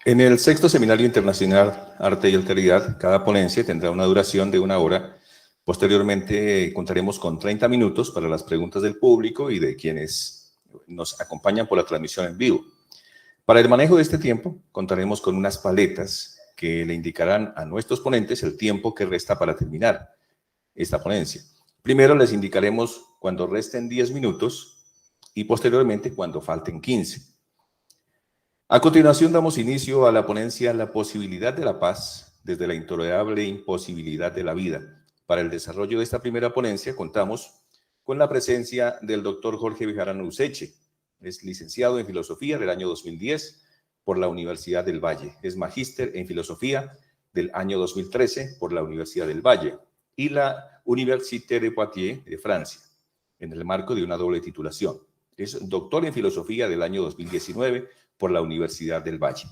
En el sexto Seminario Internacional Arte y Alteridad, cada ponencia tendrá una duración de 1 hora. Posteriormente contaremos con 30 minutos para las preguntas del público y de quienes nos acompañan por la transmisión en vivo. Para el manejo de este tiempo, contaremos con unas paletas que le indicarán a nuestros ponentes el tiempo que resta para terminar esta ponencia. Primero les indicaremos cuando resten 10 minutos y posteriormente cuando falten 15. A continuación damos inicio a la ponencia La posibilidad de la paz desde la intolerable imposibilidad de la vida. Para el desarrollo de esta primera ponencia contamos con la presencia del doctor Jorge Bejarano Useche. Es licenciado en Filosofía del año 2010 por la Universidad del Valle. Es magíster en Filosofía del año 2013 por la Universidad del Valle y la Université de Poitiers de Francia, en el marco de una doble titulación. Es doctor en Filosofía del año 2019 por la Universidad del Valle.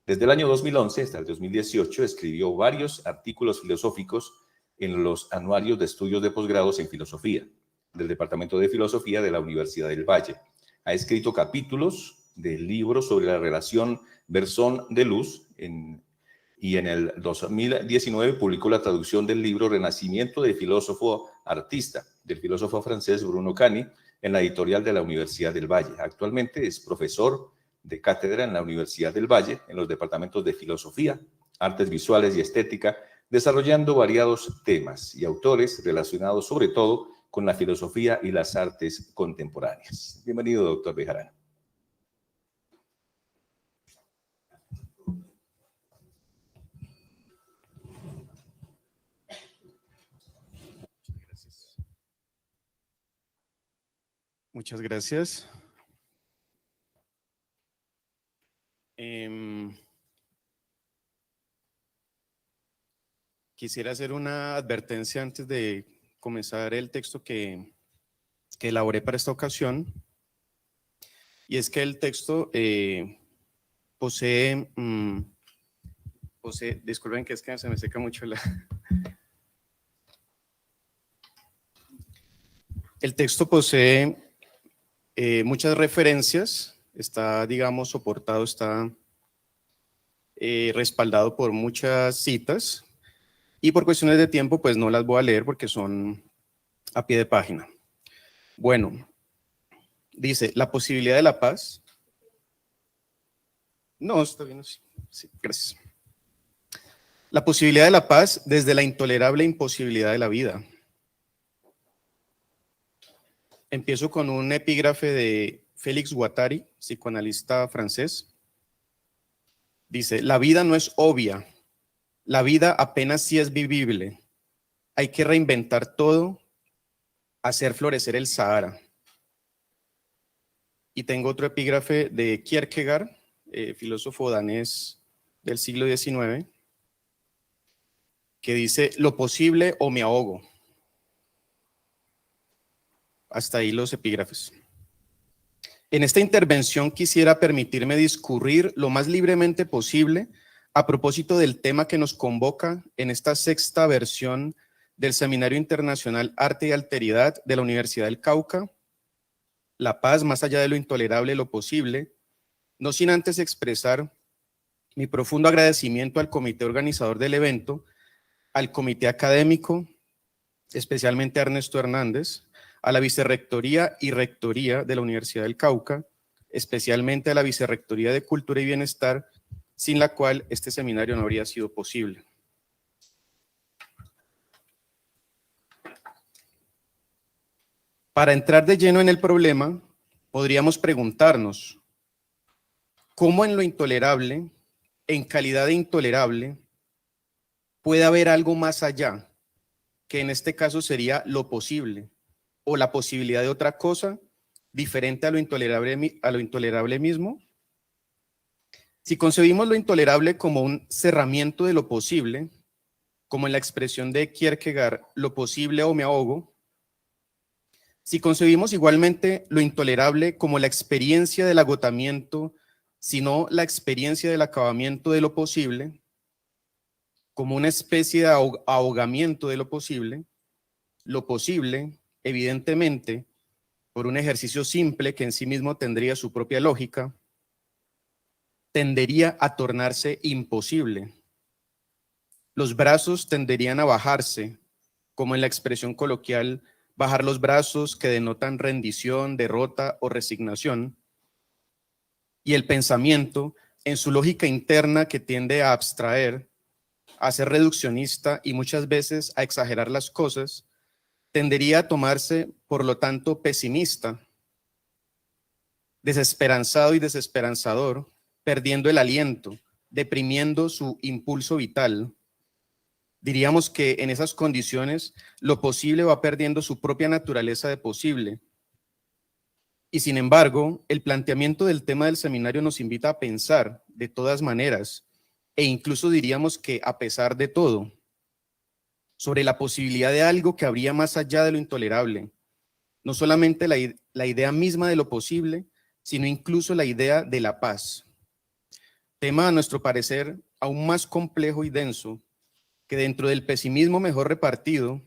Desde el año 2011 hasta el 2018 escribió varios artículos filosóficos en los anuarios de estudios de posgrados en filosofía del Departamento de Filosofía de la Universidad del Valle. Ha escrito capítulos del libro sobre la relación Berzón de Luz y en el 2019 publicó la traducción del libro Renacimiento del filósofo artista, del filósofo francés Bruno Cani, en la editorial de la Universidad del Valle. Actualmente es profesor de cátedra en la Universidad del Valle, en los departamentos de Filosofía, Artes Visuales y Estética, desarrollando variados temas y autores relacionados sobre todo con la filosofía y las artes contemporáneas. Bienvenido, doctor Bejarano. Muchas gracias. Quisiera hacer una advertencia antes de comenzar el texto que elaboré para esta ocasión, y es que el texto posee, disculpen que es que se me seca mucho la... El texto posee muchas referencias, está, digamos, soportado, está respaldado por muchas citas, y por cuestiones de tiempo, pues no las voy a leer porque son a pie de página. Bueno, dice, la posibilidad de la paz. No, está bien así. Sí, gracias. La posibilidad de la paz desde la intolerable imposibilidad de la vida. Empiezo con un epígrafe de Félix Guattari, psicoanalista francés. Dice, la vida no es obvia, la vida apenas sí es vivible. Hay que reinventar todo, hacer florecer el Sahara. Y tengo otro epígrafe de Kierkegaard, filósofo danés del siglo XIX, que dice, lo posible o me ahogo. Hasta ahí los epígrafes. En esta intervención quisiera permitirme discurrir lo más libremente posible a propósito del tema que nos convoca en esta sexta versión del Seminario Internacional Arte y Alteridad de la Universidad del Cauca, la paz más allá de lo intolerable, lo posible, no sin antes expresar mi profundo agradecimiento al comité organizador del evento, al comité académico, especialmente a Ernesto Hernández, a la Vicerrectoría y Rectoría de la Universidad del Cauca, especialmente a la Vicerrectoría de Cultura y Bienestar, sin la cual este seminario no habría sido posible. Para entrar de lleno en el problema, podríamos preguntarnos, ¿cómo en lo intolerable, en calidad de intolerable, puede haber algo más allá, que en este caso sería lo posible, o la posibilidad de otra cosa diferente a lo intolerable mismo? Si concebimos lo intolerable como un cerramiento de lo posible, como en la expresión de Kierkegaard, lo posible o me ahogo, si concebimos igualmente lo intolerable como la experiencia del agotamiento, sino la experiencia del acabamiento de lo posible, como una especie de ahogamiento de lo posible, evidentemente, por un ejercicio simple que en sí mismo tendría su propia lógica, tendería a tornarse imposible. Los brazos tenderían a bajarse, como en la expresión coloquial, bajar los brazos, que denotan rendición, derrota o resignación. Y el pensamiento, en su lógica interna que tiende a abstraer, a ser reduccionista y muchas veces a exagerar las cosas, tendería a tomarse, por lo tanto, pesimista, desesperanzado y desesperanzador, perdiendo el aliento, deprimiendo su impulso vital. Diríamos que en esas condiciones lo posible va perdiendo su propia naturaleza de posible. Y sin embargo, el planteamiento del tema del seminario nos invita a pensar de todas maneras, e incluso diríamos que a pesar de todo, sobre la posibilidad de algo que habría más allá de lo intolerable, no solamente la idea misma de lo posible, sino incluso la idea de la paz. Tema, a nuestro parecer, aún más complejo y denso, que dentro del pesimismo mejor repartido,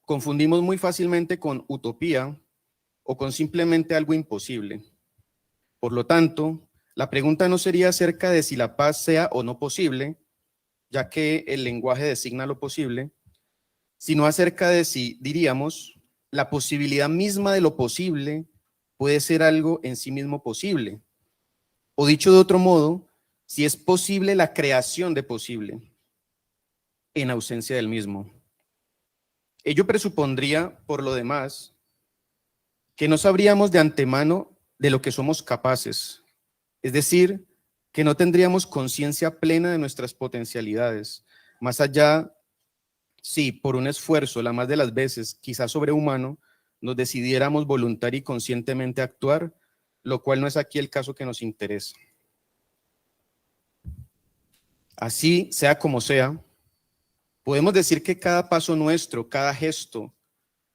confundimos muy fácilmente con utopía o con simplemente algo imposible. Por lo tanto, la pregunta no sería acerca de si la paz sea o no posible, ya que el lenguaje designa lo posible, sino acerca de si, diríamos, la posibilidad misma de lo posible puede ser algo en sí mismo posible. O dicho de otro modo, si es posible la creación de posible en ausencia del mismo. Ello presupondría, por lo demás, que no sabríamos de antemano de lo que somos capaces, es decir, que no tendríamos conciencia plena de nuestras potencialidades, más allá, si por un esfuerzo, la más de las veces, quizás sobrehumano, nos decidiéramos voluntaria y conscientemente a actuar, lo cual no es aquí el caso que nos interesa. Así, sea como sea, podemos decir que cada paso nuestro, cada gesto,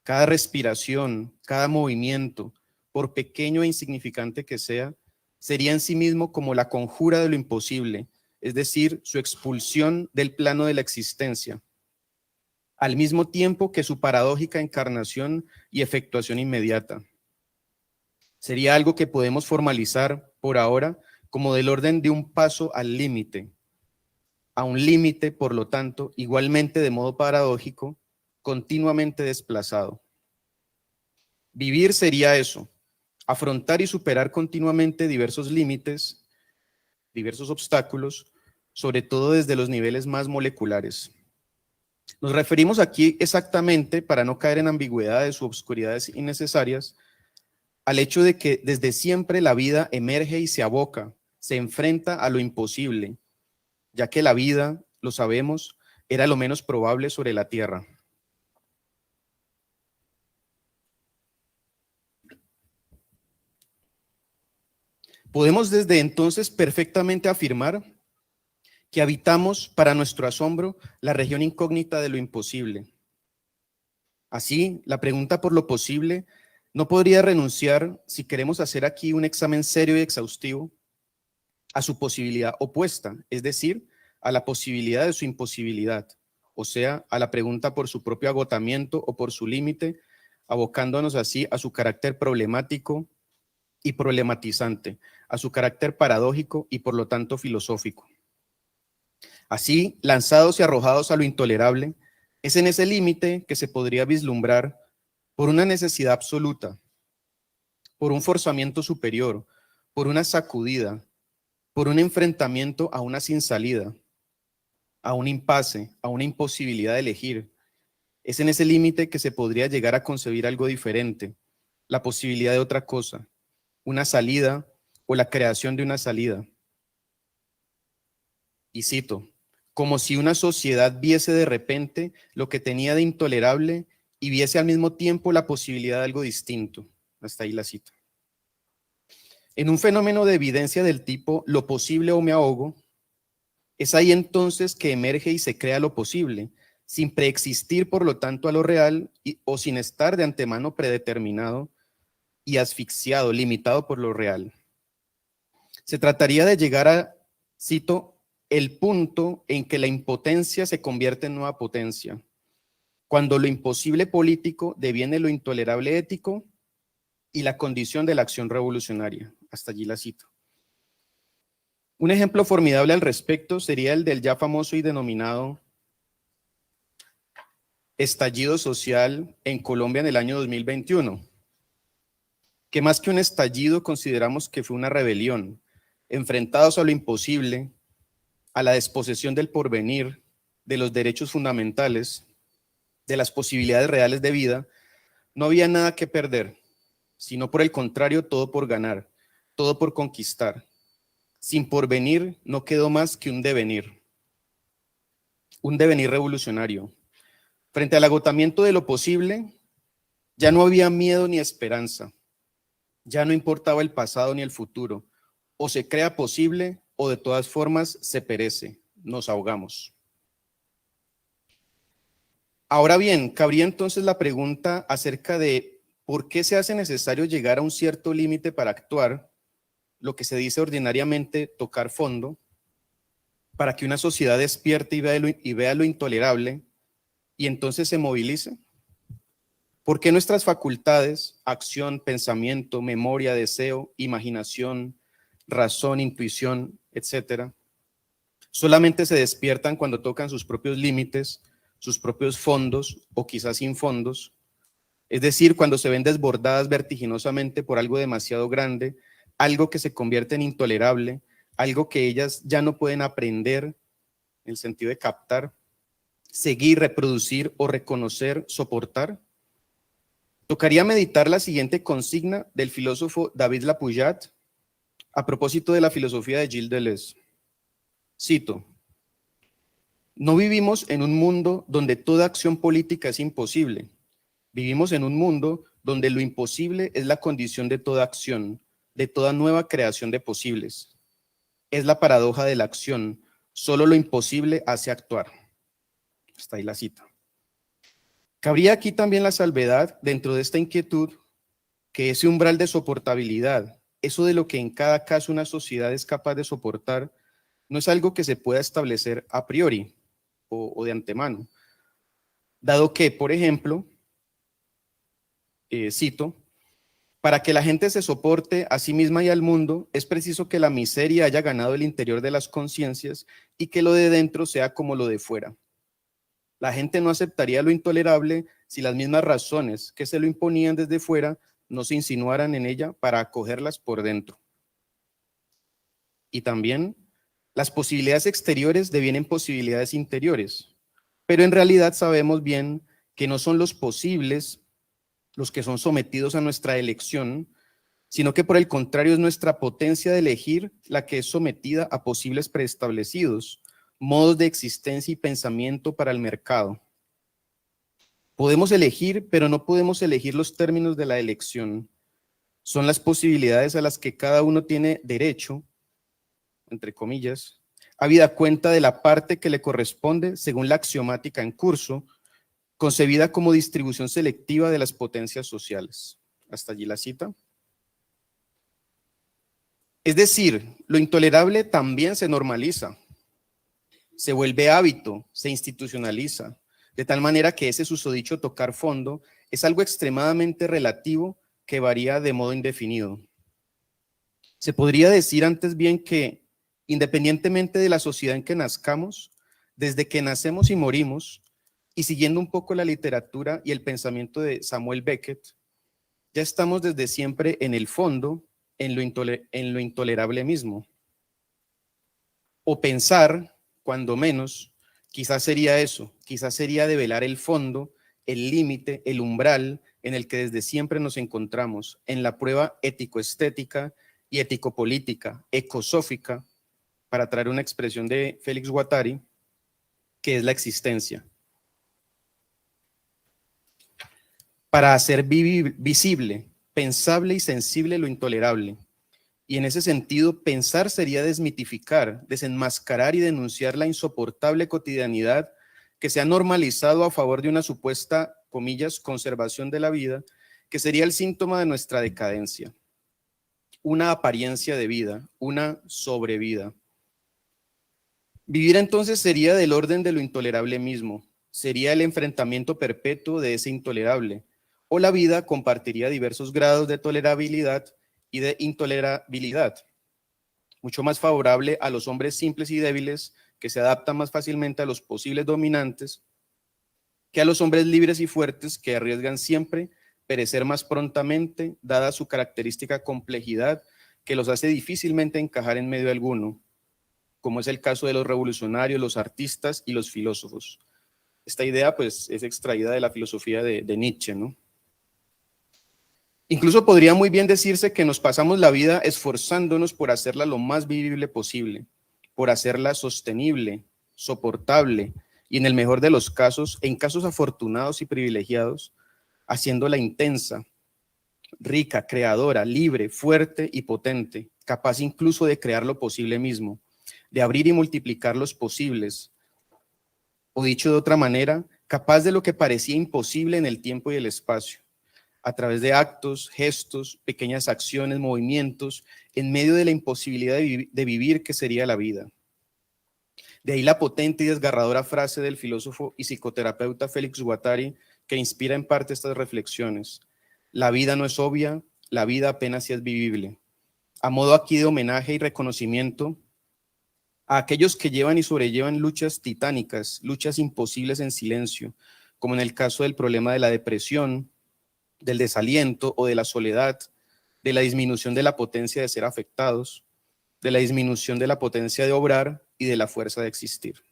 cada respiración, cada movimiento, por pequeño e insignificante que sea, sería en sí mismo como la conjura de lo imposible, es decir, su expulsión del plano de la existencia, al mismo tiempo que su paradójica encarnación y efectuación inmediata. Sería algo que podemos formalizar por ahora como del orden de un paso al límite, a un límite, por lo tanto, igualmente de modo paradójico, continuamente desplazado. Vivir sería eso, afrontar y superar continuamente diversos límites, diversos obstáculos, sobre todo desde los niveles más moleculares. Nos referimos aquí exactamente, para no caer en ambigüedades u obscuridades innecesarias, al hecho de que desde siempre la vida emerge y se aboca, se enfrenta a lo imposible, ya que la vida, lo sabemos, era lo menos probable sobre la tierra. Podemos desde entonces perfectamente afirmar que habitamos, para nuestro asombro, la región incógnita de lo imposible. Así, la pregunta por lo posible no podría renunciar, si queremos hacer aquí un examen serio y exhaustivo, a su posibilidad opuesta, es decir, a la posibilidad de su imposibilidad, o sea, a la pregunta por su propio agotamiento o por su límite, abocándonos así a su carácter problemático y problematizante, a su carácter paradójico y por lo tanto filosófico. Así, lanzados y arrojados a lo intolerable, es en ese límite que se podría vislumbrar por una necesidad absoluta, por un forzamiento superior, por una sacudida, por un enfrentamiento a una sin salida, a un impasse, a una imposibilidad de elegir. Es en ese límite que se podría llegar a concebir algo diferente, la posibilidad de otra cosa, una salida o la creación de una salida. Y cito, como si una sociedad viese de repente lo que tenía de intolerable y viese al mismo tiempo la posibilidad de algo distinto. Hasta ahí la cita. En un fenómeno de evidencia del tipo lo posible o me ahogo, es ahí entonces que emerge y se crea lo posible, sin preexistir por lo tanto a lo real o sin estar de antemano predeterminado y asfixiado, limitado por lo real. Se trataría de llegar a, cito, el punto en que la impotencia se convierte en nueva potencia, cuando lo imposible político deviene lo intolerable ético y la condición de la acción revolucionaria. Hasta allí la cito. Un ejemplo formidable al respecto sería el del ya famoso y denominado estallido social en Colombia en el año 2021, que más que un estallido consideramos que fue una rebelión, enfrentados a lo imposible, a la desposesión del porvenir, de los derechos fundamentales, de las posibilidades reales de vida. No había nada que perder, sino por el contrario, todo por ganar, todo por conquistar. Sin porvenir no quedó más que un devenir revolucionario. Frente al agotamiento de lo posible, ya no había miedo ni esperanza, ya no importaba el pasado ni el futuro, o se crea posible o de todas formas se perece, nos ahogamos. Ahora bien, cabría entonces la pregunta acerca de por qué se hace necesario llegar a un cierto límite para actuar, lo que se dice ordinariamente tocar fondo, para que una sociedad despierte y vea lo intolerable y entonces se movilice. ¿Por qué nuestras facultades, acción, pensamiento, memoria, deseo, imaginación, razón, intuición, etcétera, solamente se despiertan cuando tocan sus propios límites, sus propios fondos o quizás sin fondos? Es decir, cuando se ven desbordadas vertiginosamente por algo demasiado grande, algo que se convierte en intolerable, algo que ellas ya no pueden aprender, en el sentido de captar, seguir, reproducir o reconocer, soportar. Tocaría meditar la siguiente consigna del filósofo David Lapouillat a propósito de la filosofía de Gilles Deleuze. Cito: no vivimos en un mundo donde toda acción política es imposible. Vivimos en un mundo donde lo imposible es la condición de toda acción, de toda nueva creación de posibles. Es la paradoja de la acción. Solo lo imposible hace actuar. Está ahí la cita. Cabría aquí también la salvedad dentro de esta inquietud, que ese umbral de soportabilidad, eso de lo que en cada caso una sociedad es capaz de soportar, no es algo que se pueda establecer a priori o de antemano, dado que, por ejemplo, cito, para que la gente se soporte a sí misma y al mundo, es preciso que la miseria haya ganado el interior de las conciencias y que lo de dentro sea como lo de fuera. La gente no aceptaría lo intolerable si las mismas razones que se lo imponían desde fuera no se insinuaran en ella para acogerlas por dentro. Y también, las posibilidades exteriores devienen posibilidades interiores, pero en realidad sabemos bien que no son los posibles los que son sometidos a nuestra elección, sino que por el contrario es nuestra potencia de elegir la que es sometida a posibles preestablecidos, modos de existencia y pensamiento para el mercado. Podemos elegir, pero no podemos elegir los términos de la elección. Son las posibilidades a las que cada uno tiene derecho, entre comillas, habida cuenta de la parte que le corresponde según la axiomática en curso, concebida como distribución selectiva de las potencias sociales. Hasta allí la cita. Es decir, lo intolerable también se normaliza, se vuelve hábito, se institucionaliza, de tal manera que ese susodicho tocar fondo es algo extremadamente relativo que varía de modo indefinido. Se podría decir antes bien que, independientemente de la sociedad en que nazcamos, desde que nacemos y morimos, y siguiendo un poco la literatura y el pensamiento de Samuel Beckett, ya estamos desde siempre en el fondo, en lo intolerable mismo. O pensar, cuando menos, quizás sería eso, quizás sería develar el fondo, el límite, el umbral en el que desde siempre nos encontramos, en la prueba ético-estética y ético-política, ecosófica, para traer una expresión de Félix Guattari, que es la existencia. Para hacer visible, pensable y sensible lo intolerable. Y en ese sentido, pensar sería desmitificar, desenmascarar y denunciar la insoportable cotidianidad que se ha normalizado a favor de una supuesta, comillas, conservación de la vida, que sería el síntoma de nuestra decadencia. Una apariencia de vida, una sobrevida. Vivir entonces sería del orden de lo intolerable mismo, sería el enfrentamiento perpetuo de ese intolerable, o la vida compartiría diversos grados de tolerabilidad y de intolerabilidad. mucho más favorable a los hombres simples y débiles que se adaptan más fácilmente a los posibles dominantes que a los hombres libres y fuertes que arriesgan siempre perecer más prontamente, dada su característica complejidad que los hace difícilmente encajar en medio alguno, como es el caso de los revolucionarios, los artistas y los filósofos. Esta idea pues es extraída de la filosofía de Nietzsche, ¿no? Incluso podría muy bien decirse que nos pasamos la vida esforzándonos por hacerla lo más vivible posible, por hacerla sostenible, soportable y en el mejor de los casos, en casos afortunados y privilegiados, haciéndola intensa, rica, creadora, libre, fuerte y potente, capaz incluso de crear lo posible mismo, de abrir y multiplicar los posibles, o dicho de otra manera, capaz de lo que parecía imposible en el tiempo y el espacio, a través de actos, gestos, pequeñas acciones, movimientos, en medio de la imposibilidad de vivir que sería la vida. De ahí la potente y desgarradora frase del filósofo y psicoterapeuta Félix Guattari, que inspira en parte estas reflexiones: la vida no es obvia, la vida apenas si es vivible. A modo aquí de homenaje y reconocimiento a aquellos que llevan y sobrellevan luchas titánicas, luchas imposibles en silencio, como en el caso del problema de la depresión, del desaliento o de la soledad, de la disminución de la potencia de ser afectados, de la disminución de la potencia de obrar y de la fuerza de existir.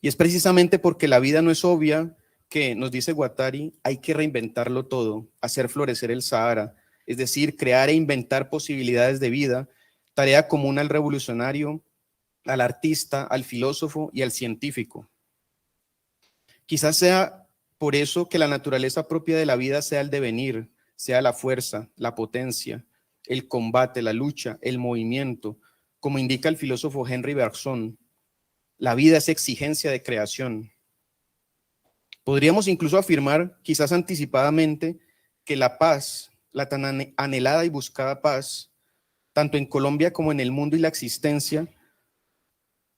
Y es precisamente porque la vida no es obvia que, nos dice Guattari, hay que reinventarlo todo, hacer florecer el Sahara, es decir, crear e inventar posibilidades de vida, tarea común al revolucionario, al artista, al filósofo y al científico. Quizás sea por eso que la naturaleza propia de la vida sea el devenir, sea la fuerza, la potencia, el combate, la lucha, el movimiento, como indica el filósofo Henri Bergson. La vida es exigencia de creación. Podríamos incluso afirmar, quizás anticipadamente, que la paz, la tan anhelada y buscada paz, tanto en Colombia como en el mundo y la existencia,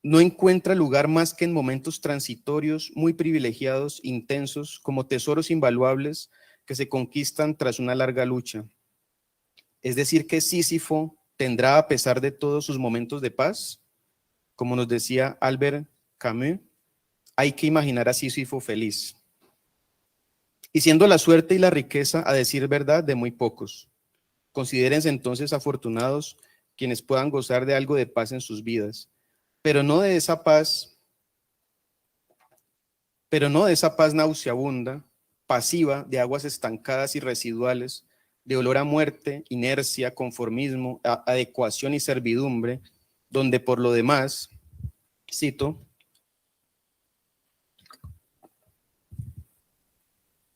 no encuentra lugar más que en momentos transitorios, muy privilegiados, intensos, como tesoros invaluables que se conquistan tras una larga lucha. Es decir, que Sísifo tendrá, a pesar de todos, sus momentos de paz. Como nos decía Albert Camus, hay que imaginar a Sísifo feliz. Y siendo la suerte y la riqueza, a decir verdad, de muy pocos. Considérense entonces afortunados quienes puedan gozar de algo de paz en sus vidas, pero no de esa paz nauseabunda, pasiva, de aguas estancadas y residuales, de olor a muerte, inercia, conformismo, adecuación y servidumbre, donde por lo demás, cito,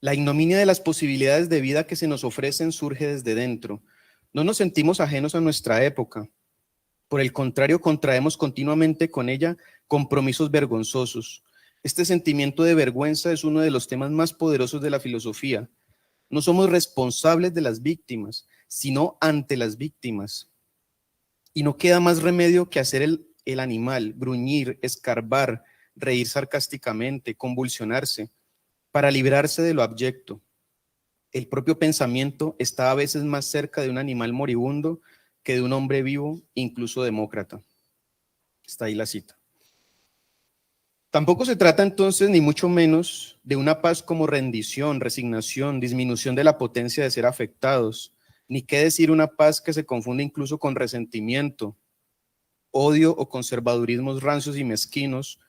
la ignominia de las posibilidades de vida que se nos ofrecen surge desde dentro. No nos sentimos ajenos a nuestra época. Por el contrario, contraemos continuamente con ella compromisos vergonzosos. Este sentimiento de vergüenza es uno de los temas más poderosos de la filosofía. No somos responsables de las víctimas, sino ante las víctimas. Y no queda más remedio que hacer el animal, gruñir, escarbar, reír sarcásticamente, convulsionarse, para librarse de lo abyecto. El propio pensamiento está a veces más cerca de un animal moribundo que de un hombre vivo, incluso demócrata. Está ahí la cita. Tampoco se trata entonces, ni mucho menos, de una paz como rendición, resignación, disminución de la potencia de ser afectados, ni qué decir una paz que se confunde incluso con resentimiento, odio o conservadurismos rancios y mezquinos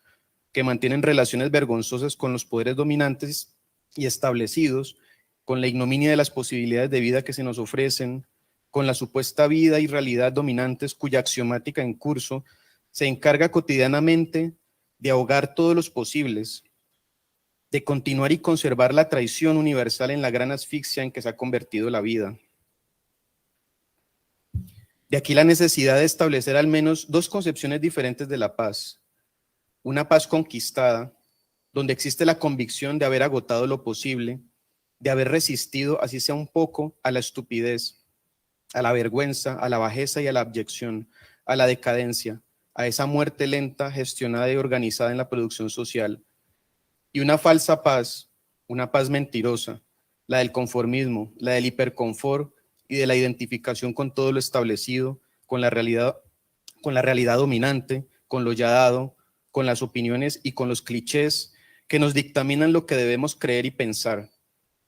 que mantienen relaciones vergonzosas con los poderes dominantes y establecidos, con la ignominia de las posibilidades de vida que se nos ofrecen, con la supuesta vida y realidad dominantes cuya axiomática en curso se encarga cotidianamente de ahogar todos los posibles, de continuar y conservar la traición universal en la gran asfixia en que se ha convertido la vida. De aquí la necesidad de establecer al menos dos concepciones diferentes de la paz. Una paz conquistada, donde existe la convicción de haber agotado lo posible, de haber resistido, así sea un poco, a la estupidez, a la vergüenza, a la bajeza y a la abyección, a la decadencia, a esa muerte lenta, gestionada y organizada en la producción social. Y una falsa paz, una paz mentirosa, la del conformismo, la del hiperconfort y de la identificación con todo lo establecido, con la realidad dominante, con lo ya dado, con las opiniones y con los clichés que nos dictaminan lo que debemos creer y pensar,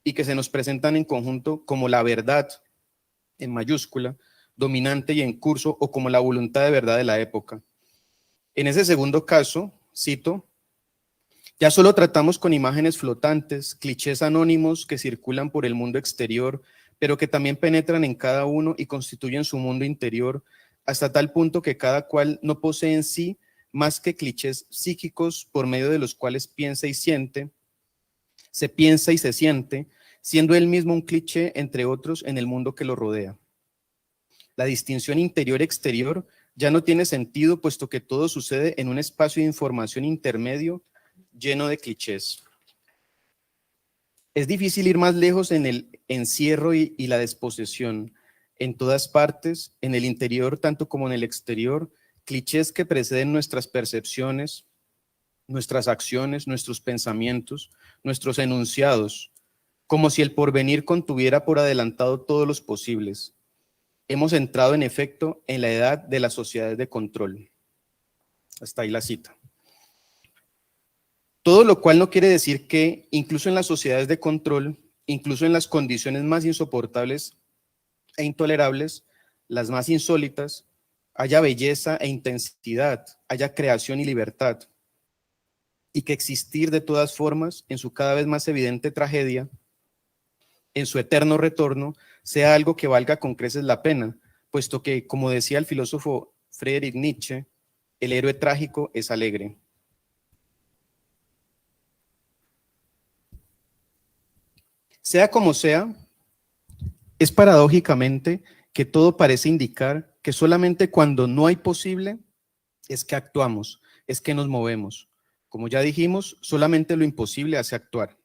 y que se nos presentan en conjunto como la verdad, en mayúscula, dominante y en curso, o como la voluntad de verdad de la época. En ese segundo caso, cito, ya solo tratamos con imágenes flotantes, clichés anónimos que circulan por el mundo exterior, pero que también penetran en cada uno y constituyen su mundo interior, hasta tal punto que cada cual no posee en sí más que clichés psíquicos por medio de los cuales piensa y siente, se piensa y se siente, siendo él mismo un cliché entre otros en el mundo que lo rodea. La distinción interior-exterior ya no tiene sentido, puesto que todo sucede en un espacio de información intermedio lleno de clichés. Es difícil ir más lejos en el encierro y la desposesión. En todas partes, en el interior tanto como en el exterior, clichés que preceden nuestras percepciones, nuestras acciones, nuestros pensamientos, nuestros enunciados, como si el porvenir contuviera por adelantado todos los posibles. Hemos entrado, en efecto, en la edad de las sociedades de control. Hasta ahí la cita. Todo lo cual no quiere decir que, incluso en las sociedades de control, incluso en las condiciones más insoportables e intolerables, las más insólitas, haya belleza e intensidad, haya creación y libertad, y que existir de todas formas, en su cada vez más evidente tragedia, en su eterno retorno, sea algo que valga con creces la pena, puesto que, como decía el filósofo Friedrich Nietzsche, el héroe trágico es alegre. Sea como sea, es paradójicamente que todo parece indicar que solamente cuando no hay posible es que actuamos, es que nos movemos. Como ya dijimos, solamente lo imposible hace actuar.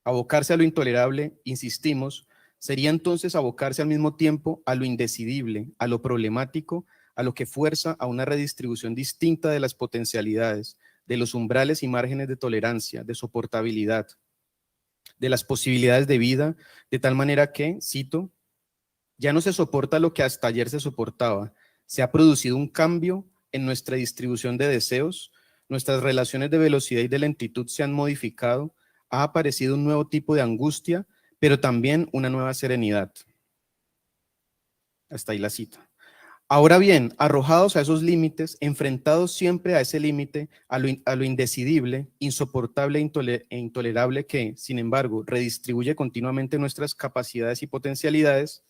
Abocarse a lo intolerable, insistimos, sería entonces abocarse al mismo tiempo a lo indecidible, a lo problemático, a lo que fuerza a una redistribución distinta de las potencialidades, de los umbrales y márgenes de tolerancia, de soportabilidad, de las posibilidades de vida, de tal manera que, cito, ya no se soporta lo que hasta ayer se soportaba, se ha producido un cambio en nuestra distribución de deseos, nuestras relaciones de velocidad y de lentitud se han modificado, ha aparecido un nuevo tipo de angustia, pero también una nueva serenidad. Hasta ahí la cita. Ahora bien, arrojados a esos límites, enfrentados siempre a ese límite, a lo indecidible, insoportable e intolerable que, sin embargo, redistribuye continuamente nuestras capacidades y potencialidades,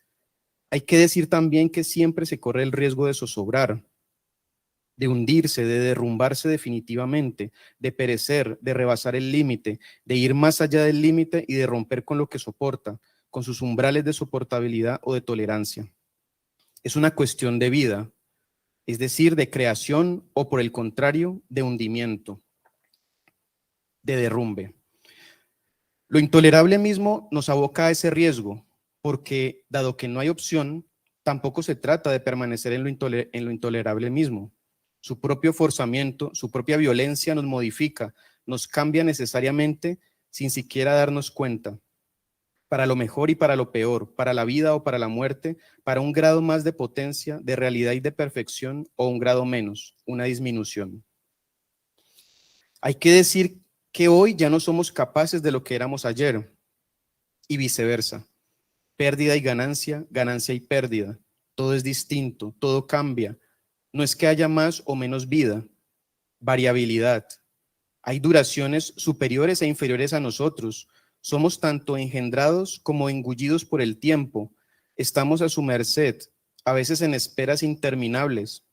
hay que decir también que siempre se corre el riesgo de zozobrar, de hundirse, de derrumbarse definitivamente, de perecer, de rebasar el límite, de ir más allá del límite y de romper con lo que soporta, con sus umbrales de soportabilidad o de tolerancia. Es una cuestión de vida, es decir, de creación o, por el contrario, de hundimiento, de derrumbe. Lo intolerable mismo nos aboca a ese riesgo, porque dado que no hay opción, tampoco se trata de permanecer en lo intolerable mismo. Su propio forzamiento, su propia violencia nos modifica, nos cambia necesariamente sin siquiera darnos cuenta, para lo mejor y para lo peor, para la vida o para la muerte, para un grado más de potencia, de realidad y de perfección, o un grado menos, una disminución. Hay que decir que hoy ya no somos capaces de lo que éramos ayer, y viceversa. Pérdida y ganancia, ganancia y pérdida. Todo es distinto, todo cambia. No es que haya más o menos vida, variabilidad. Hay duraciones superiores e inferiores a nosotros. Somos tanto engendrados como engullidos por el tiempo. Estamos a su merced, a veces en esperas interminables,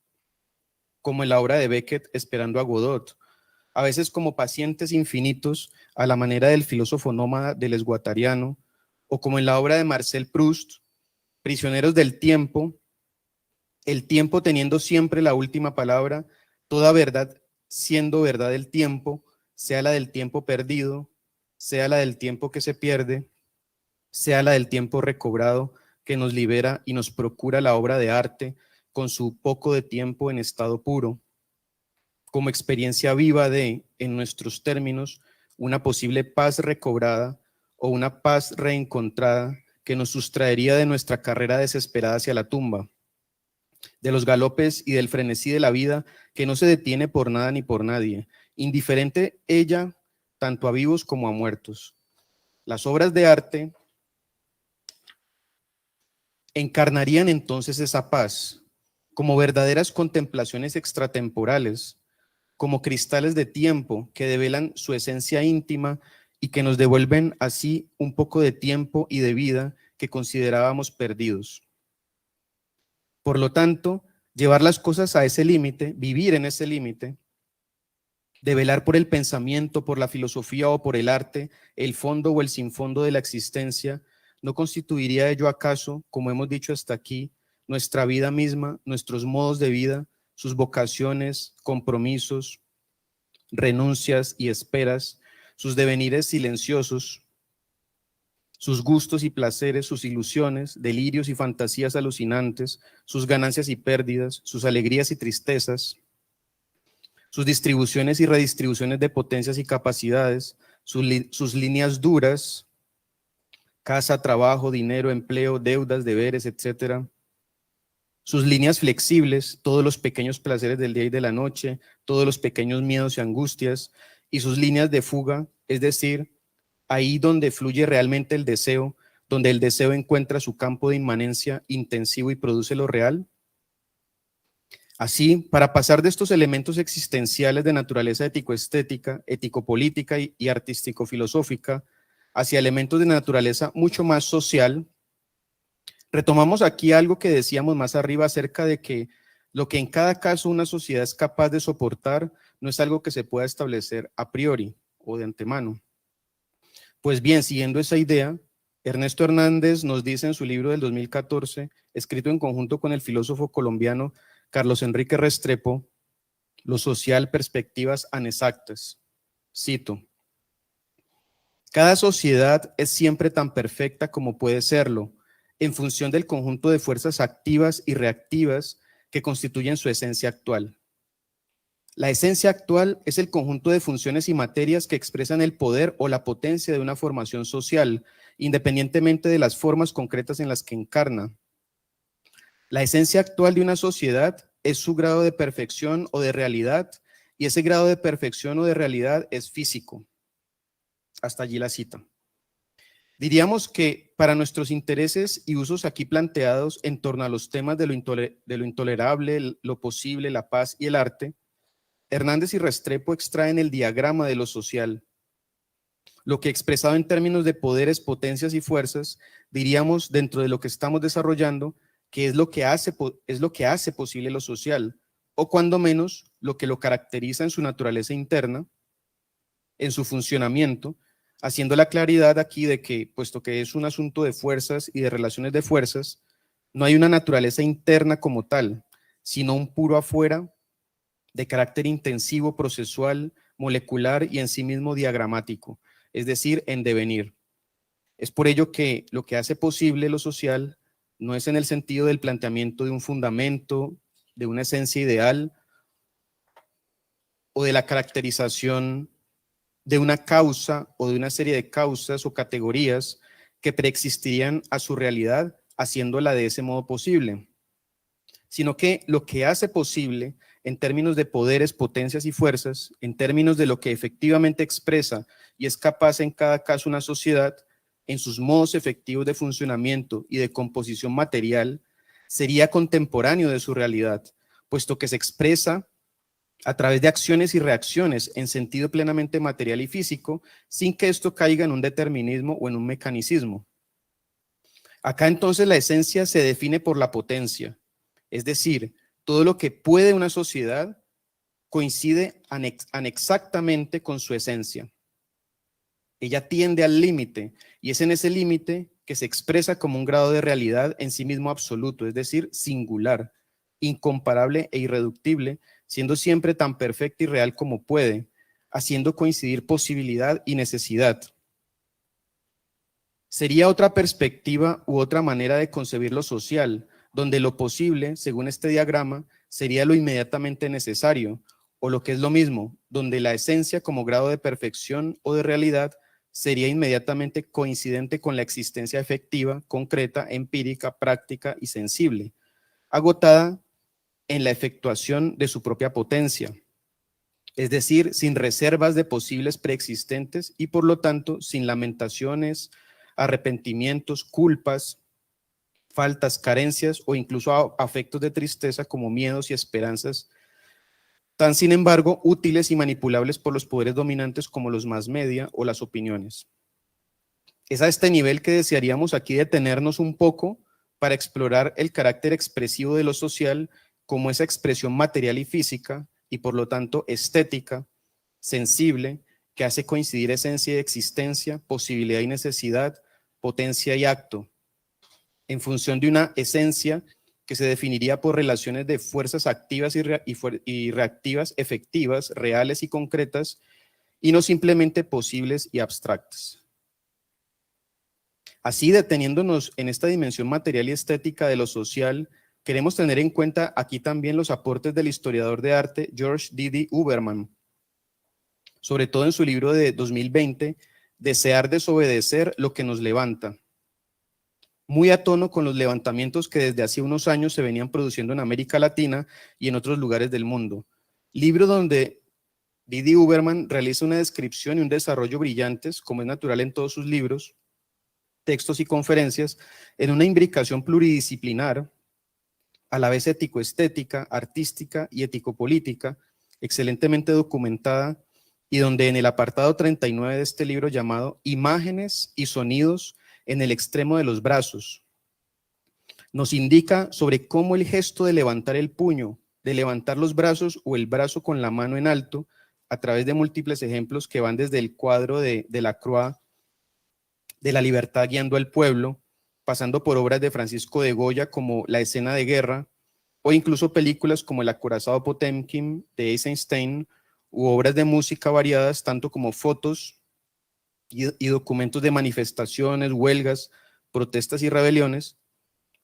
como en la obra de Beckett Esperando a Godot, a veces como pacientes infinitos a la manera del filósofo nómada del Guattariano, o como en la obra de Marcel Proust, Prisioneros del tiempo, el tiempo teniendo siempre la última palabra, toda verdad siendo verdad del tiempo, sea la del tiempo perdido, sea la del tiempo que se pierde, sea la del tiempo recobrado que nos libera y nos procura la obra de arte con su poco de tiempo en estado puro, como experiencia viva de, en nuestros términos, una posible paz recobrada o una paz reencontrada que nos sustraería de nuestra carrera desesperada hacia la tumba. de los galopes y del frenesí de la vida que no se detiene por nada ni por nadie, indiferente ella tanto a vivos como a muertos. Las obras de arte encarnarían entonces esa paz como verdaderas contemplaciones extratemporales, como cristales de tiempo que develan su esencia íntima y que nos devuelven así un poco de tiempo y de vida que considerábamos perdidos. Por lo tanto, llevar las cosas a ese límite, vivir en ese límite, de velar por el pensamiento, por la filosofía o por el arte, el fondo o el sinfondo de la existencia, ¿no constituiría ello acaso, como hemos dicho hasta aquí, nuestra vida misma, nuestros modos de vida, sus vocaciones, compromisos, renuncias y esperas, sus devenires silenciosos, sus gustos y placeres, sus ilusiones, delirios y fantasías alucinantes, sus ganancias y pérdidas, sus alegrías y tristezas, sus distribuciones y redistribuciones de potencias y capacidades, sus líneas duras, casa, trabajo, dinero, empleo, deudas, deberes, etcétera, sus líneas flexibles, todos los pequeños placeres del día y de la noche, todos los pequeños miedos y angustias, y sus líneas de fuga, es decir, ahí donde fluye realmente el deseo, donde el deseo encuentra su campo de inmanencia intensivo y produce lo real. Así, para pasar de estos elementos existenciales de naturaleza ético-estética, ético-política y artístico-filosófica, hacia elementos de naturaleza mucho más social, retomamos aquí algo que decíamos más arriba acerca de que lo que en cada caso una sociedad es capaz de soportar no es algo que se pueda establecer a priori o de antemano. Pues bien, siguiendo esa idea, Ernesto Hernández nos dice en su libro del 2014, escrito en conjunto con el filósofo colombiano Carlos Enrique Restrepo, Lo social, perspectivas anexactas. Cito: cada sociedad es siempre tan perfecta como puede serlo, en función del conjunto de fuerzas activas y reactivas que constituyen su esencia actual. La esencia actual es el conjunto de funciones y materias que expresan el poder o la potencia de una formación social, independientemente de las formas concretas en las que encarna. La esencia actual de una sociedad es su grado de perfección o de realidad, y ese grado de perfección o de realidad es físico. Hasta allí la cita. Diríamos que para nuestros intereses y usos aquí planteados en torno a los temas de lo intolerable, lo posible, la paz y el arte, Hernández y Restrepo extraen el diagrama de lo social, lo que expresado en términos de poderes, potencias y fuerzas, diríamos dentro de lo que estamos desarrollando, que es lo que hace posible lo social, o cuando menos lo que lo caracteriza en su naturaleza interna, en su funcionamiento, haciendo la claridad aquí de que, puesto que es un asunto de fuerzas y de relaciones de fuerzas, no hay una naturaleza interna como tal, sino un puro afuera de carácter intensivo, procesual, molecular y en sí mismo diagramático, es decir, en devenir. Es por ello que lo que hace posible lo social no es en el sentido del planteamiento de un fundamento, de una esencia ideal o de la caracterización de una causa o de una serie de causas o categorías que preexistirían a su realidad, haciéndola de ese modo posible, sino que lo que hace posible en términos de poderes, potencias y fuerzas, en términos de lo que efectivamente expresa y es capaz en cada caso una sociedad, en sus modos efectivos de funcionamiento y de composición material, sería contemporáneo de su realidad, puesto que se expresa a través de acciones y reacciones en sentido plenamente material y físico, sin que esto caiga en un determinismo o en un mecanicismo. Acá entonces la esencia se define por la potencia, es decir, todo lo que puede una sociedad coincide anexactamente con su esencia. Ella tiende al límite y es en ese límite que se expresa como un grado de realidad en sí mismo absoluto, es decir, singular, incomparable e irreductible, siendo siempre tan perfecta y real como puede, haciendo coincidir posibilidad y necesidad. Sería otra perspectiva u otra manera de concebir lo social, donde lo posible, según este diagrama, sería lo inmediatamente necesario, o lo que es lo mismo, donde la esencia como grado de perfección o de realidad sería inmediatamente coincidente con la existencia efectiva, concreta, empírica, práctica y sensible, agotada en la efectuación de su propia potencia, es decir, sin reservas de posibles preexistentes y por lo tanto sin lamentaciones, arrepentimientos, culpas, faltas, carencias o incluso afectos de tristeza como miedos y esperanzas, tan sin embargo útiles y manipulables por los poderes dominantes como los más media o las opiniones. Es a este nivel que desearíamos aquí detenernos un poco para explorar el carácter expresivo de lo social como esa expresión material y física y por lo tanto estética, sensible, que hace coincidir esencia y existencia, posibilidad y necesidad, potencia y acto, en función de una esencia que se definiría por relaciones de fuerzas activas y reactivas efectivas, reales y concretas, y no simplemente posibles y abstractas. Así, deteniéndonos en esta dimensión material y estética de lo social, queremos tener en cuenta aquí también los aportes del historiador de arte George D.D. Uberman, sobre todo en su libro de 2020, Desear desobedecer lo que nos levanta, muy a tono con los levantamientos que desde hace unos años se venían produciendo en América Latina y en otros lugares del mundo. Libro donde D.D. Uberman realiza una descripción y un desarrollo brillantes, como es natural en todos sus libros, textos y conferencias, en una imbricación pluridisciplinar, a la vez ético-estética, artística y ético-política, excelentemente documentada, y donde en el apartado 39 de este libro llamado Imágenes y sonidos en el extremo de los brazos, nos indica sobre cómo el gesto de levantar el puño, de levantar los brazos o el brazo con la mano en alto, a través de múltiples ejemplos que van desde el cuadro de Lacroix, de la libertad guiando al pueblo, pasando por obras de Francisco de Goya como La escena de guerra, o incluso películas como El acorazado Potemkin de Eisenstein, u obras de música variadas, tanto como fotos y documentos de manifestaciones, huelgas, protestas y rebeliones,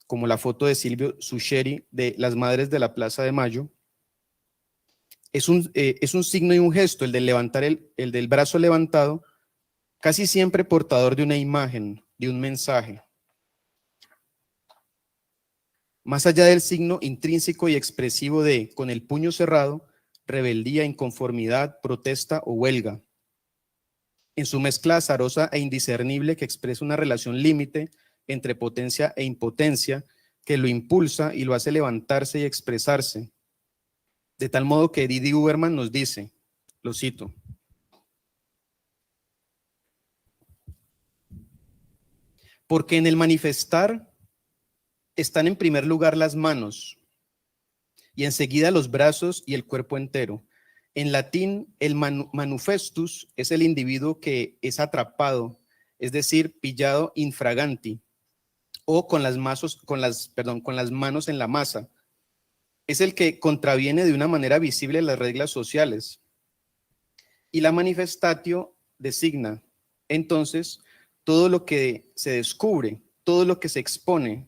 como la foto de Silvio Sucheri de Las Madres de la Plaza de Mayo. Es un signo y un gesto, el del levantar el del brazo levantado, casi siempre portador de una imagen, de un mensaje. Más allá del signo intrínseco y expresivo de, con el puño cerrado, rebeldía, inconformidad, protesta o huelga. En su mezcla azarosa e indiscernible que expresa una relación límite entre potencia e impotencia que lo impulsa y lo hace levantarse y expresarse. De tal modo que D.D. Uberman nos dice, lo cito: porque en el manifestar están en primer lugar las manos y enseguida los brazos y el cuerpo entero. En latín, el manifestus es el individuo que es atrapado, es decir, pillado infraganti, o con las manos en la masa. Es el que contraviene de una manera visible las reglas sociales. Y la manifestatio designa, entonces, todo lo que se descubre, todo lo que se expone,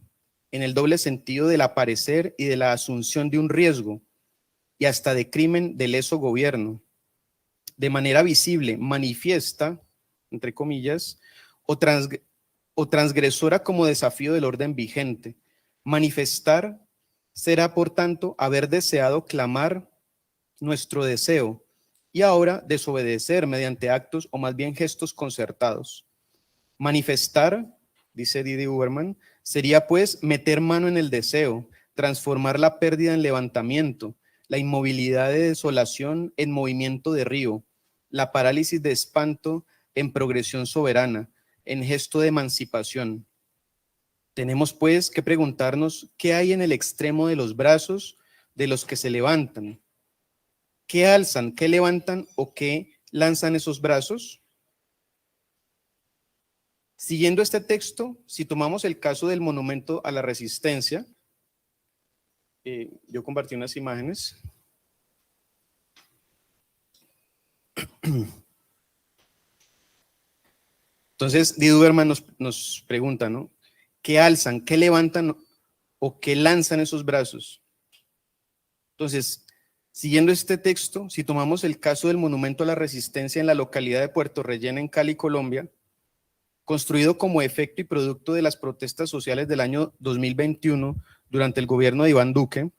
en el doble sentido del aparecer y de la asunción de un riesgo, y hasta de crimen de leso gobierno, de manera visible, manifiesta, entre comillas, o transgresora como desafío del orden vigente. Manifestar será, por tanto, haber deseado clamar nuestro deseo y ahora desobedecer mediante actos o más bien gestos concertados. Manifestar, dice D.D. Uberman, sería pues meter mano en el deseo, transformar la pérdida en levantamiento, la inmovilidad de desolación en movimiento de río, la parálisis de espanto en progresión soberana, en gesto de emancipación. Tenemos pues que preguntarnos qué hay en el extremo de los brazos de los que se levantan. ¿Qué alzan, qué levantan o qué lanzan esos brazos? Siguiendo este texto, si tomamos el caso del monumento a la resistencia, yo compartí unas imágenes. Entonces, D.D. Uberman nos pregunta, ¿no? ¿Qué alzan, qué levantan o qué lanzan esos brazos? Entonces, siguiendo este texto, si tomamos el caso del monumento a la resistencia en la localidad de Puerto Rellena, en Cali, Colombia, construido como efecto y producto de las protestas sociales del año 2021 durante el gobierno de Iván Duque,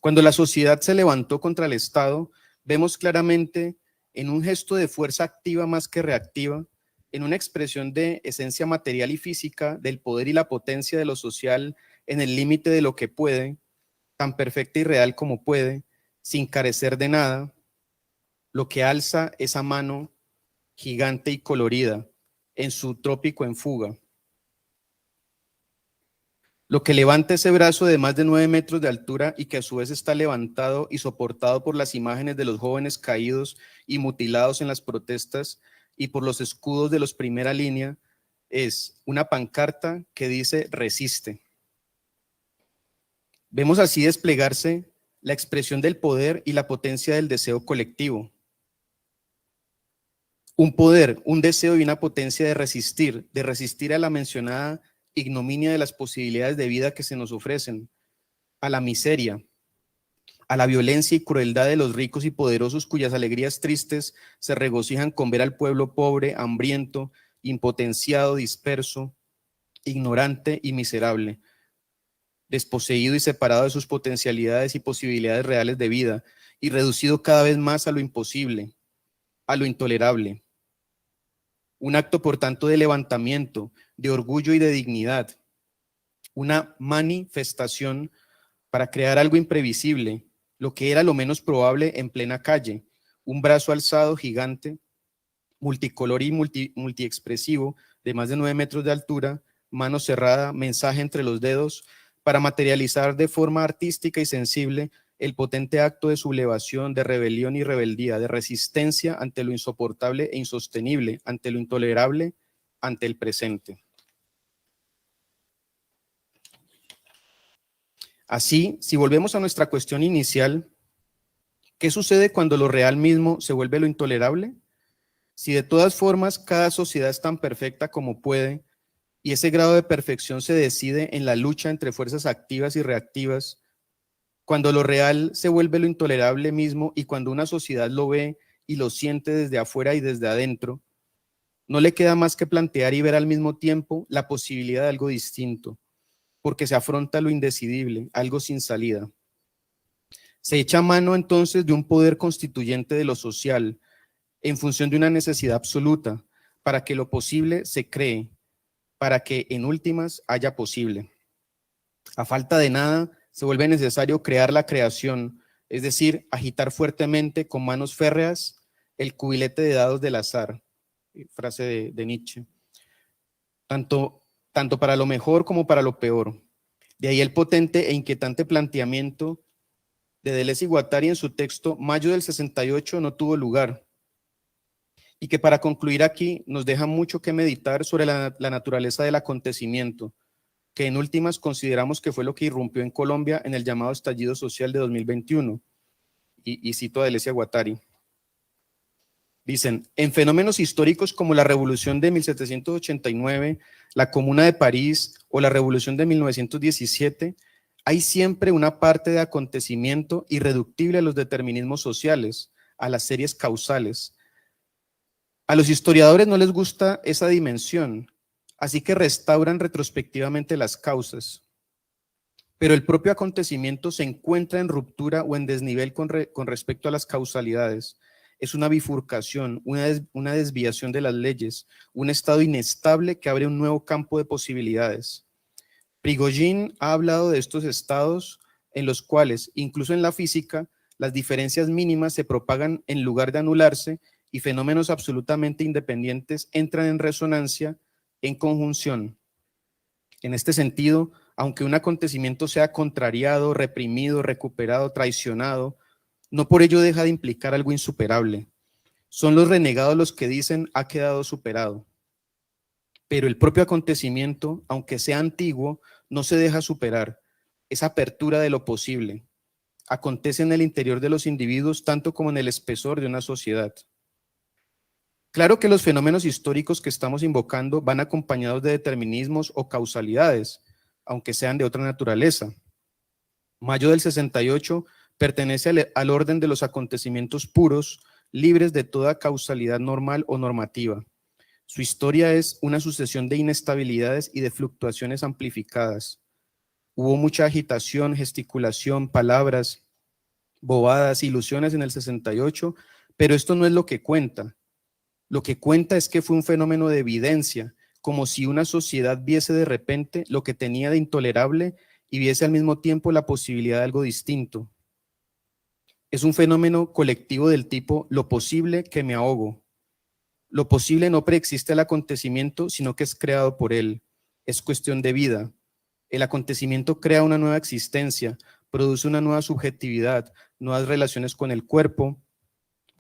Cuando la sociedad se levantó contra el Estado, vemos claramente en un gesto de fuerza activa más que reactiva, en una expresión de esencia material y física del poder y la potencia de lo social en el límite de lo que puede, tan perfecta y real como puede, sin carecer de nada, lo que alza esa mano gigante y colorida en su trópico en fuga. Lo que levanta ese brazo de más de 9 metros de altura y que a su vez está levantado y soportado por las imágenes de los jóvenes caídos y mutilados en las protestas y por los escudos de los primera línea, es una pancarta que dice resiste. Vemos así desplegarse la expresión del poder y la potencia del deseo colectivo. Un poder, un deseo y una potencia de resistir a la mencionada ignominia de las posibilidades de vida que se nos ofrecen, a la miseria, a la violencia y crueldad de los ricos y poderosos cuyas alegrías tristes se regocijan con ver al pueblo pobre, hambriento, impotenciado, disperso, ignorante y miserable, desposeído y separado de sus potencialidades y posibilidades reales de vida y reducido cada vez más a lo imposible, a lo intolerable. Un acto, por tanto, de levantamiento, de orgullo y de dignidad. Una manifestación para crear algo imprevisible, lo que era lo menos probable en plena calle. Un brazo alzado gigante, multicolor y multiexpresivo, de más de 9 metros de altura, mano cerrada, mensaje entre los dedos, para materializar de forma artística y sensible el potente acto de sublevación, de rebelión y rebeldía, de resistencia ante lo insoportable e insostenible, ante lo intolerable, ante el presente. Así, si volvemos a nuestra cuestión inicial, ¿qué sucede cuando lo real mismo se vuelve lo intolerable? Si de todas formas cada sociedad es tan perfecta como puede, y ese grado de perfección se decide en la lucha entre fuerzas activas y reactivas, cuando lo real se vuelve lo intolerable mismo y cuando una sociedad lo ve y lo siente desde afuera y desde adentro, no le queda más que plantear y ver al mismo tiempo la posibilidad de algo distinto, porque se afronta lo indecidible, algo sin salida. Se echa mano entonces de un poder constituyente de lo social, en función de una necesidad absoluta, para que lo posible se cree, para que en últimas haya posible. A falta de nada, se vuelve necesario crear la creación, es decir, agitar fuertemente con manos férreas el cubilete de dados del azar, frase de Nietzsche, tanto para lo mejor como para lo peor. De ahí el potente e inquietante planteamiento de Deleuze y Guattari en su texto Mayo del 68 no tuvo lugar, y que para concluir aquí nos deja mucho que meditar sobre la naturaleza del acontecimiento, que en últimas consideramos que fue lo que irrumpió en Colombia en el llamado estallido social de 2021, y cito a Deleuze y a Guattari. Dicen, en fenómenos históricos como la Revolución de 1789, la Comuna de París o la Revolución de 1917, hay siempre una parte de acontecimiento irreductible a los determinismos sociales, a las series causales. A los historiadores no les gusta esa dimensión, así que restauran retrospectivamente las causas. Pero el propio acontecimiento se encuentra en ruptura o en desnivel con respecto a las causalidades. Es una bifurcación, una desviación de las leyes, un estado inestable que abre un nuevo campo de posibilidades. Prigogine ha hablado de estos estados en los cuales, incluso en la física, las diferencias mínimas se propagan en lugar de anularse y fenómenos absolutamente independientes entran en resonancia, en conjunción. En este sentido, aunque un acontecimiento sea contrariado, reprimido, recuperado, traicionado, no por ello deja de implicar algo insuperable. Son los renegados los que dicen ha quedado superado. Pero el propio acontecimiento, aunque sea antiguo, no se deja superar. Es apertura de lo posible. Acontece en el interior de los individuos tanto como en el espesor de una sociedad. Claro que los fenómenos históricos que estamos invocando van acompañados de determinismos o causalidades, aunque sean de otra naturaleza. Mayo del 68 pertenece al orden de los acontecimientos puros, libres de toda causalidad normal o normativa. Su historia es una sucesión de inestabilidades y de fluctuaciones amplificadas. Hubo mucha agitación, gesticulación, palabras, bobadas, ilusiones en el 68, pero esto no es lo que cuenta. Lo que cuenta es que fue un fenómeno de evidencia, como si una sociedad viese de repente lo que tenía de intolerable y viese al mismo tiempo la posibilidad de algo distinto. Es un fenómeno colectivo del tipo lo posible que me ahogo. Lo posible no preexiste al acontecimiento, sino que es creado por él. Es cuestión de vida. El acontecimiento crea una nueva existencia, produce una nueva subjetividad, nuevas relaciones con el cuerpo,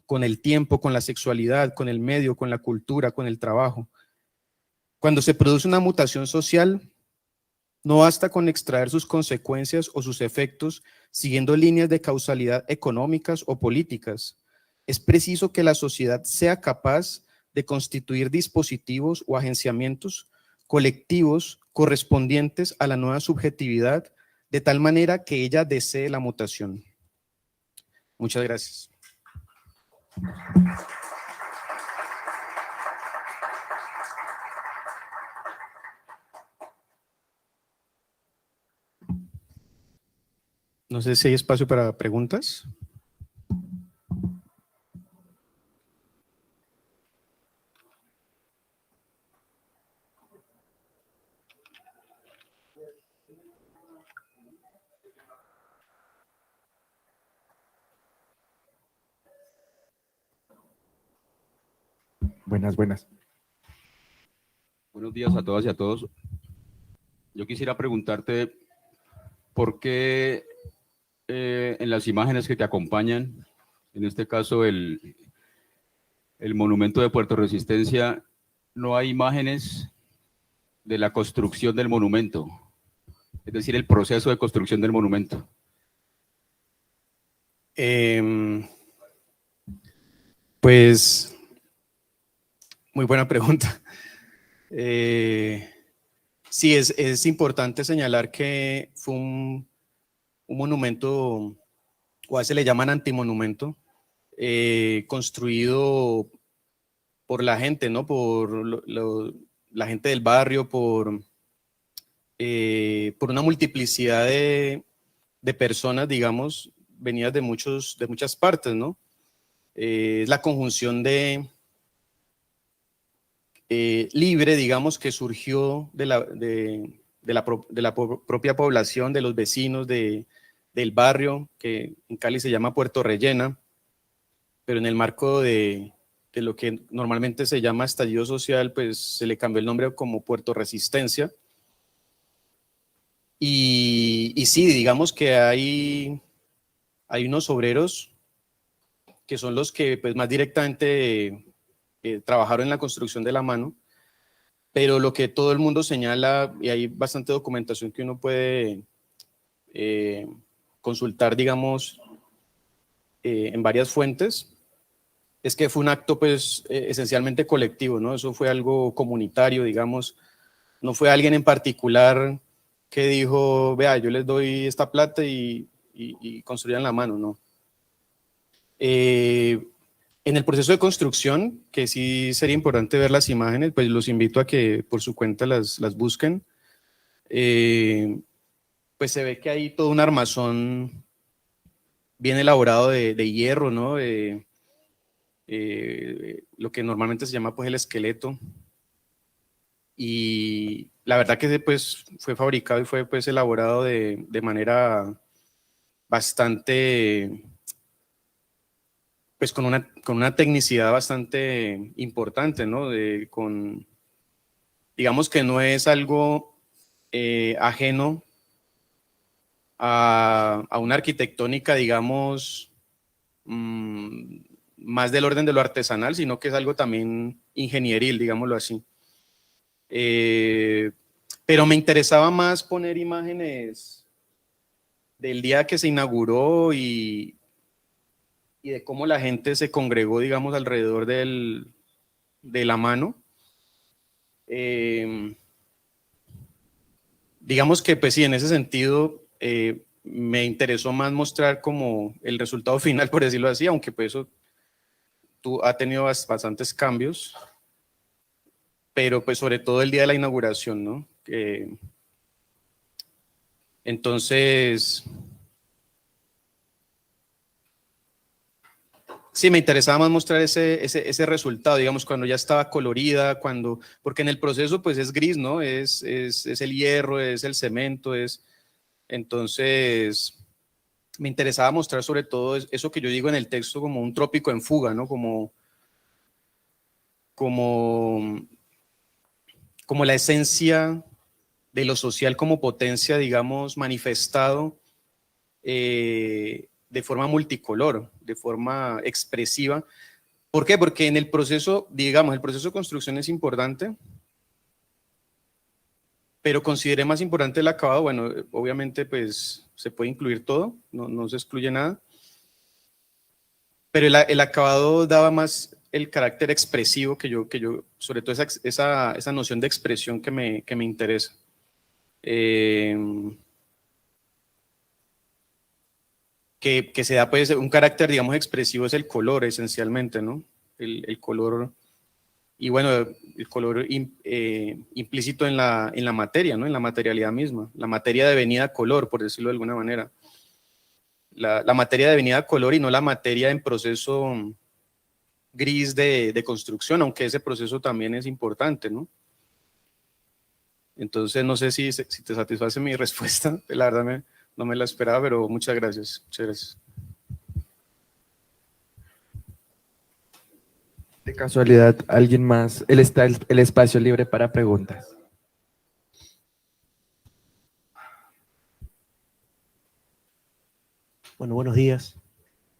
con el tiempo, con la sexualidad, con el medio, con la cultura, con el trabajo. Cuando se produce una mutación social, no basta con extraer sus consecuencias o sus efectos siguiendo líneas de causalidad económicas o políticas. Es preciso que la sociedad sea capaz de constituir dispositivos o agenciamientos colectivos correspondientes a la nueva subjetividad, de tal manera que ella desee la mutación. Muchas gracias. No sé si hay espacio para preguntas. Buenas, buenas. Buenos días a todas y a todos. Yo quisiera preguntarte por qué en las imágenes que te acompañan, en este caso el monumento de Puerto Resistencia, no hay imágenes de la construcción del monumento, es decir, el proceso de construcción del monumento. Pues, muy buena pregunta. Sí, es importante señalar que fue un monumento, o a veces le llaman antimonumento, construido por la gente, ¿no? Por la gente del barrio, por una multiplicidad de personas, digamos, venidas de muchas partes, ¿no? Es la conjunción de libre, digamos, que surgió de la propia población, de los vecinos del barrio, que en Cali se llama Puerto Rellena, pero en el marco de lo que normalmente se llama estallido social, pues se le cambió el nombre como Puerto Resistencia. Y sí, digamos que hay unos obreros que son los que pues, más directamente trabajaron en la construcción de la mano, pero lo que todo el mundo señala, y hay bastante documentación que uno puede consultar, digamos, en varias fuentes, es que fue un acto pues esencialmente colectivo, ¿no? Eso fue algo comunitario, digamos, no fue alguien en particular que dijo, vea, yo les doy esta plata y construyan la mano, ¿no? En el proceso de construcción, que sí sería importante ver las imágenes, pues los invito a que por su cuenta las busquen. Pues se ve que hay todo un armazón bien elaborado de hierro, ¿no? Lo que normalmente se llama pues el esqueleto. Y la verdad que pues fue fabricado y fue pues elaborado de manera bastante, pues con una tecnicidad bastante importante, ¿no? Digamos que no es algo ajeno a una arquitectónica, digamos, más del orden de lo artesanal, sino que es algo también ingenieril, digámoslo así. Pero me interesaba más poner imágenes del día que se inauguró y de cómo la gente se congregó, digamos, alrededor de la mano. Digamos que, pues sí, en ese sentido, me interesó más mostrar como el resultado final, por decirlo así, aunque pues eso ha tenido bastantes cambios, pero pues sobre todo el día de la inauguración, ¿no? Entonces, Sí, me interesaba más mostrar ese resultado, digamos, cuando ya estaba colorida, porque en el proceso pues es gris, ¿no? Es el hierro, es el cemento, entonces me interesaba mostrar sobre todo eso que yo digo en el texto como un trópico en fuga, ¿no? Como la esencia de lo social como potencia, digamos, manifestado de forma multicolor, de forma expresiva. ¿Por qué? Porque en el proceso, digamos, el proceso de construcción es importante, pero consideré más importante el acabado. Bueno, obviamente pues se puede incluir todo, no se excluye nada, pero el acabado daba más el carácter expresivo que yo sobre todo esa noción de expresión que me interesa. Que se da pues un carácter, digamos, expresivo es el color esencialmente, ¿no? El color, y bueno, el color implícito en la materia, ¿no? En la materialidad misma, la materia devenida color, por decirlo de alguna manera. La materia devenida color y no la materia en proceso gris de construcción, aunque ese proceso también es importante, ¿no? Entonces, no sé si te satisface mi respuesta, la verdad no me la esperaba, pero muchas gracias. Muchas gracias. De casualidad, ¿alguien más? Está el espacio libre para preguntas. Bueno, buenos días.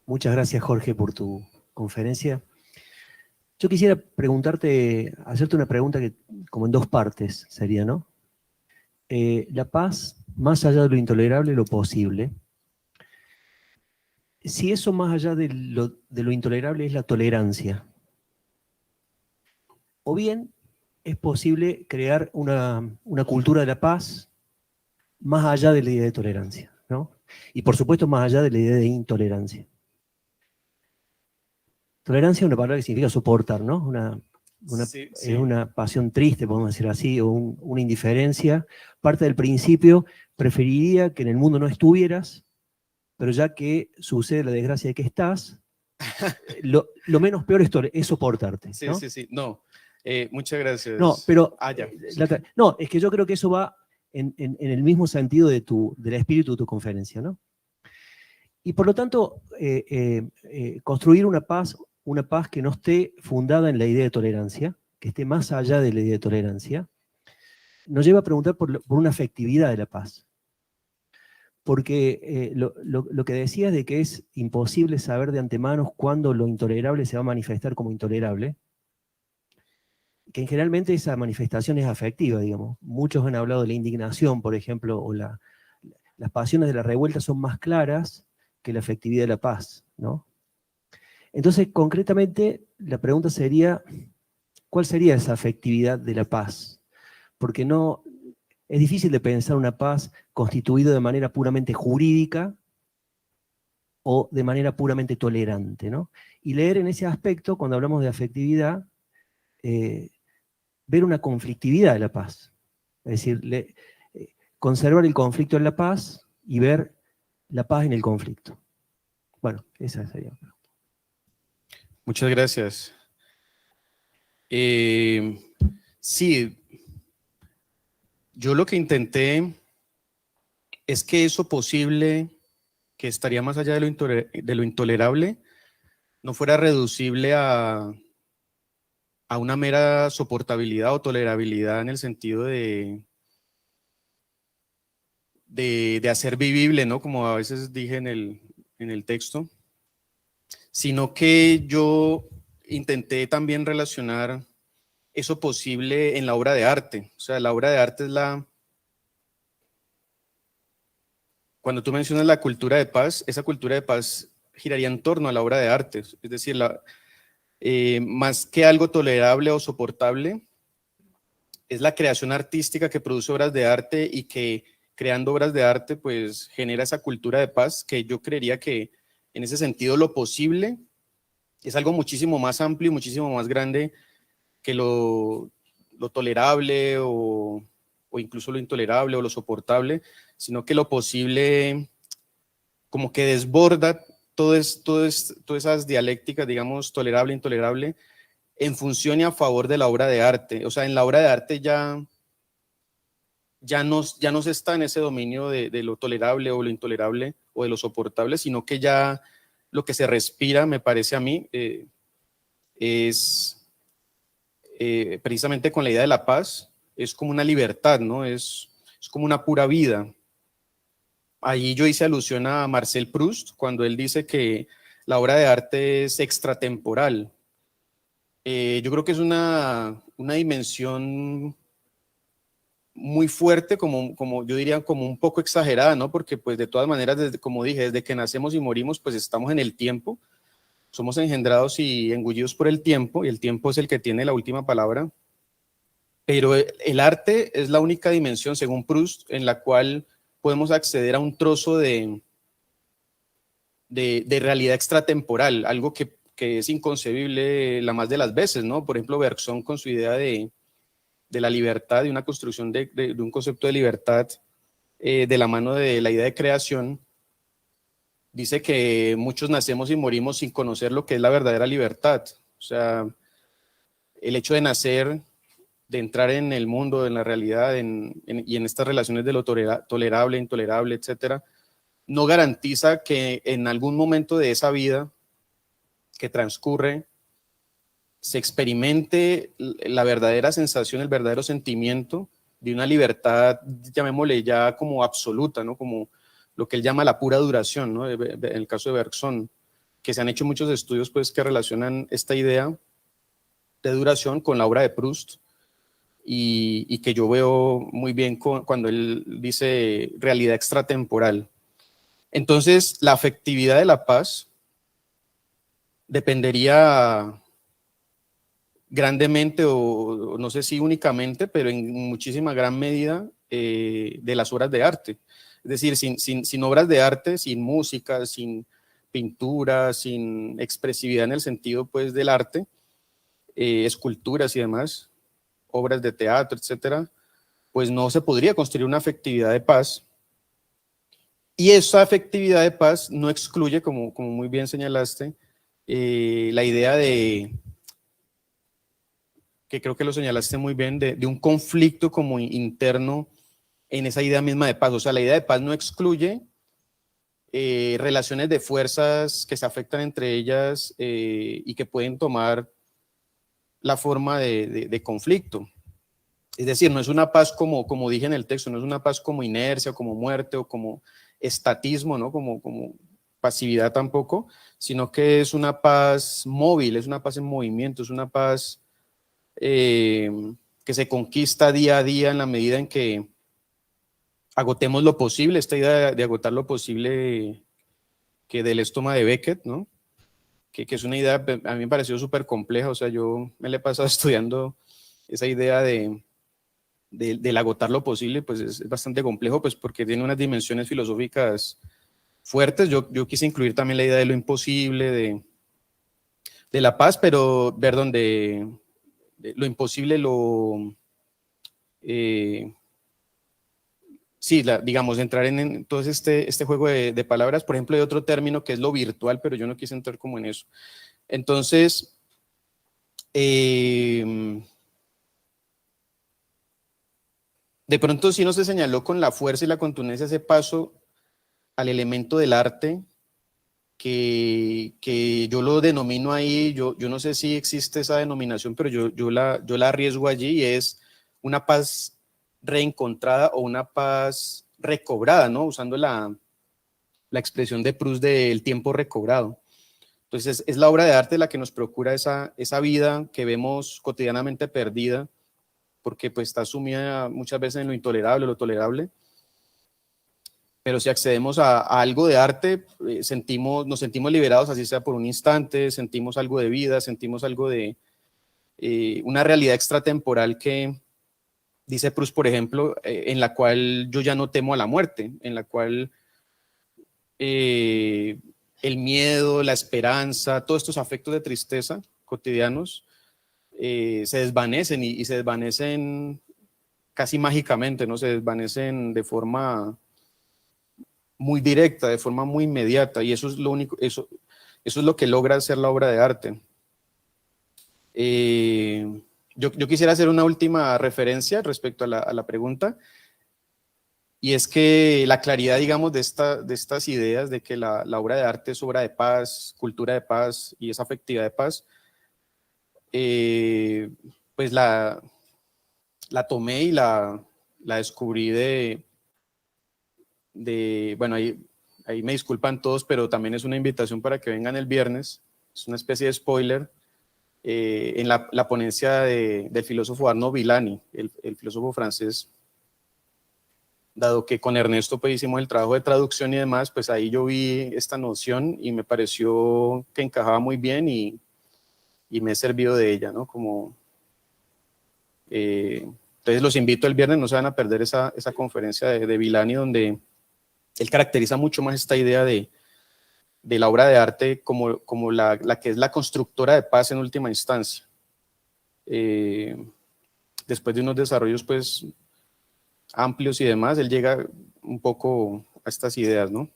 Muchas gracias, Jorge, por tu conferencia. Yo quisiera hacerte una pregunta que como en dos partes sería, ¿no? La paz, más allá de lo intolerable, lo posible. Si eso más allá de lo intolerable es la tolerancia, o bien es posible crear una cultura de la paz más allá de la idea de tolerancia, ¿no? Y por supuesto más allá de la idea de intolerancia. Tolerancia es una palabra que significa soportar, ¿no? Sí. Es una pasión triste, podemos decir así, o una indiferencia. Parte del principio, preferiría que en el mundo no estuvieras, pero ya que sucede la desgracia de que estás, lo menos peor es soportarte, ¿no? Sí. No, muchas gracias. No, pero ya. no, es que yo creo que eso va en el mismo sentido del espíritu de tu conferencia, ¿no? Y por lo tanto, construir una paz que no esté fundada en la idea de tolerancia, que esté más allá de la idea de tolerancia, nos lleva a preguntar por una afectividad de la paz. Porque lo que decías de que es imposible saber de antemano cuándo lo intolerable se va a manifestar como intolerable, que generalmente esa manifestación es afectiva, digamos. Muchos han hablado de la indignación, por ejemplo, o las pasiones de la revuelta son más claras que la afectividad de la paz, ¿no? Entonces, concretamente, la pregunta sería, ¿cuál sería esa afectividad de la paz? Porque es difícil de pensar una paz constituida de manera puramente jurídica o de manera puramente tolerante, ¿no? Y leer en ese aspecto, cuando hablamos de afectividad, ver una conflictividad de la paz. Es decir, conservar el conflicto en la paz y ver la paz en el conflicto. Bueno, esa sería. Muchas gracias. Sí, yo lo que intenté es que eso posible, que estaría más allá de lo intolerable, no fuera reducible a una mera soportabilidad o tolerabilidad en el sentido de hacer vivible, ¿no? Como a veces dije en el texto, sino que yo intenté también relacionar eso posible en la obra de arte. O sea, la obra de arte es cuando tú mencionas la cultura de paz, esa cultura de paz giraría en torno a la obra de arte. Es decir, más que algo tolerable o soportable, es la creación artística que produce obras de arte y que creando obras de arte pues genera esa cultura de paz, que yo creería que en ese sentido lo posible es algo muchísimo más amplio y muchísimo más grande que lo tolerable o incluso lo intolerable o lo soportable, sino que lo posible como que desborda todas esas dialécticas, digamos, tolerable, intolerable, en función y a favor de la obra de arte. O sea, en la obra de arte ya no se está en ese dominio de lo tolerable o lo intolerable o de lo soportable, sino que ya lo que se respira, me parece a mí, es precisamente con la idea de la paz, es como una libertad, ¿no? Es como una pura vida. Ahí yo hice alusión a Marcel Proust cuando él dice que la obra de arte es extratemporal. Yo creo que es una dimensión muy fuerte, como yo diría, como un poco exagerada, ¿no? Porque pues de todas maneras, como dije, desde que nacemos y morimos, pues estamos en el tiempo, somos engendrados y engullidos por el tiempo, y el tiempo es el que tiene la última palabra. Pero el arte es la única dimensión, según Proust, en la cual podemos acceder a un trozo de realidad extratemporal, algo que es inconcebible la más de las veces, ¿no? Por ejemplo, Bergson con su idea de la libertad, de una construcción de un concepto de libertad de la mano de la idea de creación, dice que muchos nacemos y morimos sin conocer lo que es la verdadera libertad. O sea, el hecho de nacer, de entrar en el mundo, en la realidad, y en estas relaciones de lo tolerable, intolerable, etcétera, no garantiza que en algún momento de esa vida que transcurre se experimente la verdadera sensación, el verdadero sentimiento de una libertad, llamémosle ya como absoluta, ¿no? Como lo que él llama la pura duración, ¿no? En el caso de Bergson, que se han hecho muchos estudios pues, que relacionan esta idea de duración con la obra de Proust, y que yo veo muy bien cuando él dice realidad extratemporal. Entonces, la afectividad de la paz dependería grandemente, o no sé si únicamente, pero en muchísima gran medida de las obras de arte. Es decir, sin obras de arte, sin música, sin pintura, sin expresividad en el sentido pues, del arte, esculturas y demás, obras de teatro, etcétera, pues no se podría construir una afectividad de paz. Y esa afectividad de paz no excluye, como muy bien señalaste, la idea que creo que lo señalaste muy bien, de un conflicto como interno en esa idea misma de paz. O sea, la idea de paz no excluye relaciones de fuerzas que se afectan entre ellas y que pueden tomar la forma de conflicto. Es decir, no es una paz como dije en el texto, no es una paz como inercia, como muerte o como estatismo, ¿no? Como pasividad tampoco, sino que es una paz móvil, es una paz en movimiento, es una paz que se conquista día a día en la medida en que agotemos lo posible, esta idea de agotar lo posible que del estómago de Beckett, ¿no? Que es una idea, a mí me pareció súper compleja, o sea, yo me la he pasado estudiando esa idea del agotar lo posible, pues es bastante complejo, pues porque tiene unas dimensiones filosóficas fuertes. Yo quise incluir también la idea de lo imposible, de la paz, pero, perdón, de lo imposible, sí, digamos, entrar en todo este juego de palabras. Por ejemplo, hay otro término que es lo virtual, pero yo no quise entrar como en eso. Entonces, de pronto sí no se señaló con la fuerza y la contundencia ese paso al elemento del arte, que yo lo denomino ahí, yo no sé si existe esa denominación, pero yo la arriesgo allí, y es una paz reencontrada o una paz recobrada, ¿no? Usando la expresión de Proust del tiempo recobrado. Entonces es la obra de arte la que nos procura esa vida que vemos cotidianamente perdida, porque pues está sumida muchas veces en lo intolerable, lo tolerable. Pero si accedemos a algo de arte, nos sentimos liberados, así sea por un instante, sentimos algo de vida, sentimos algo de una realidad extratemporal que, dice Proust, por ejemplo, en la cual yo ya no temo a la muerte, en la cual el miedo, la esperanza, todos estos afectos de tristeza cotidianos se desvanecen y se desvanecen casi mágicamente, ¿no? Se desvanecen de forma muy directa, de forma muy inmediata, y eso es lo único, eso es lo que logra hacer la obra de arte. Yo quisiera hacer una última referencia respecto a la pregunta, y es que la claridad, digamos, de estas ideas de que la obra de arte es obra de paz, cultura de paz y es afectividad de paz, pues la tomé y la descubrí bueno, ahí me disculpan todos, pero también es una invitación para que vengan el viernes, es una especie de spoiler, en la ponencia del filósofo Arnaud Villani, el filósofo francés. Dado que con Ernesto pues hicimos el trabajo de traducción y demás, pues ahí yo vi esta noción y me pareció que encajaba muy bien y me he servido de ella, ¿no? Entonces los invito el viernes, no se van a perder esa conferencia de Villani, donde él caracteriza mucho más esta idea de la obra de arte como la que es la constructora de paz en última instancia. Después de unos desarrollos pues amplios y demás, él llega un poco a estas ideas, ¿no?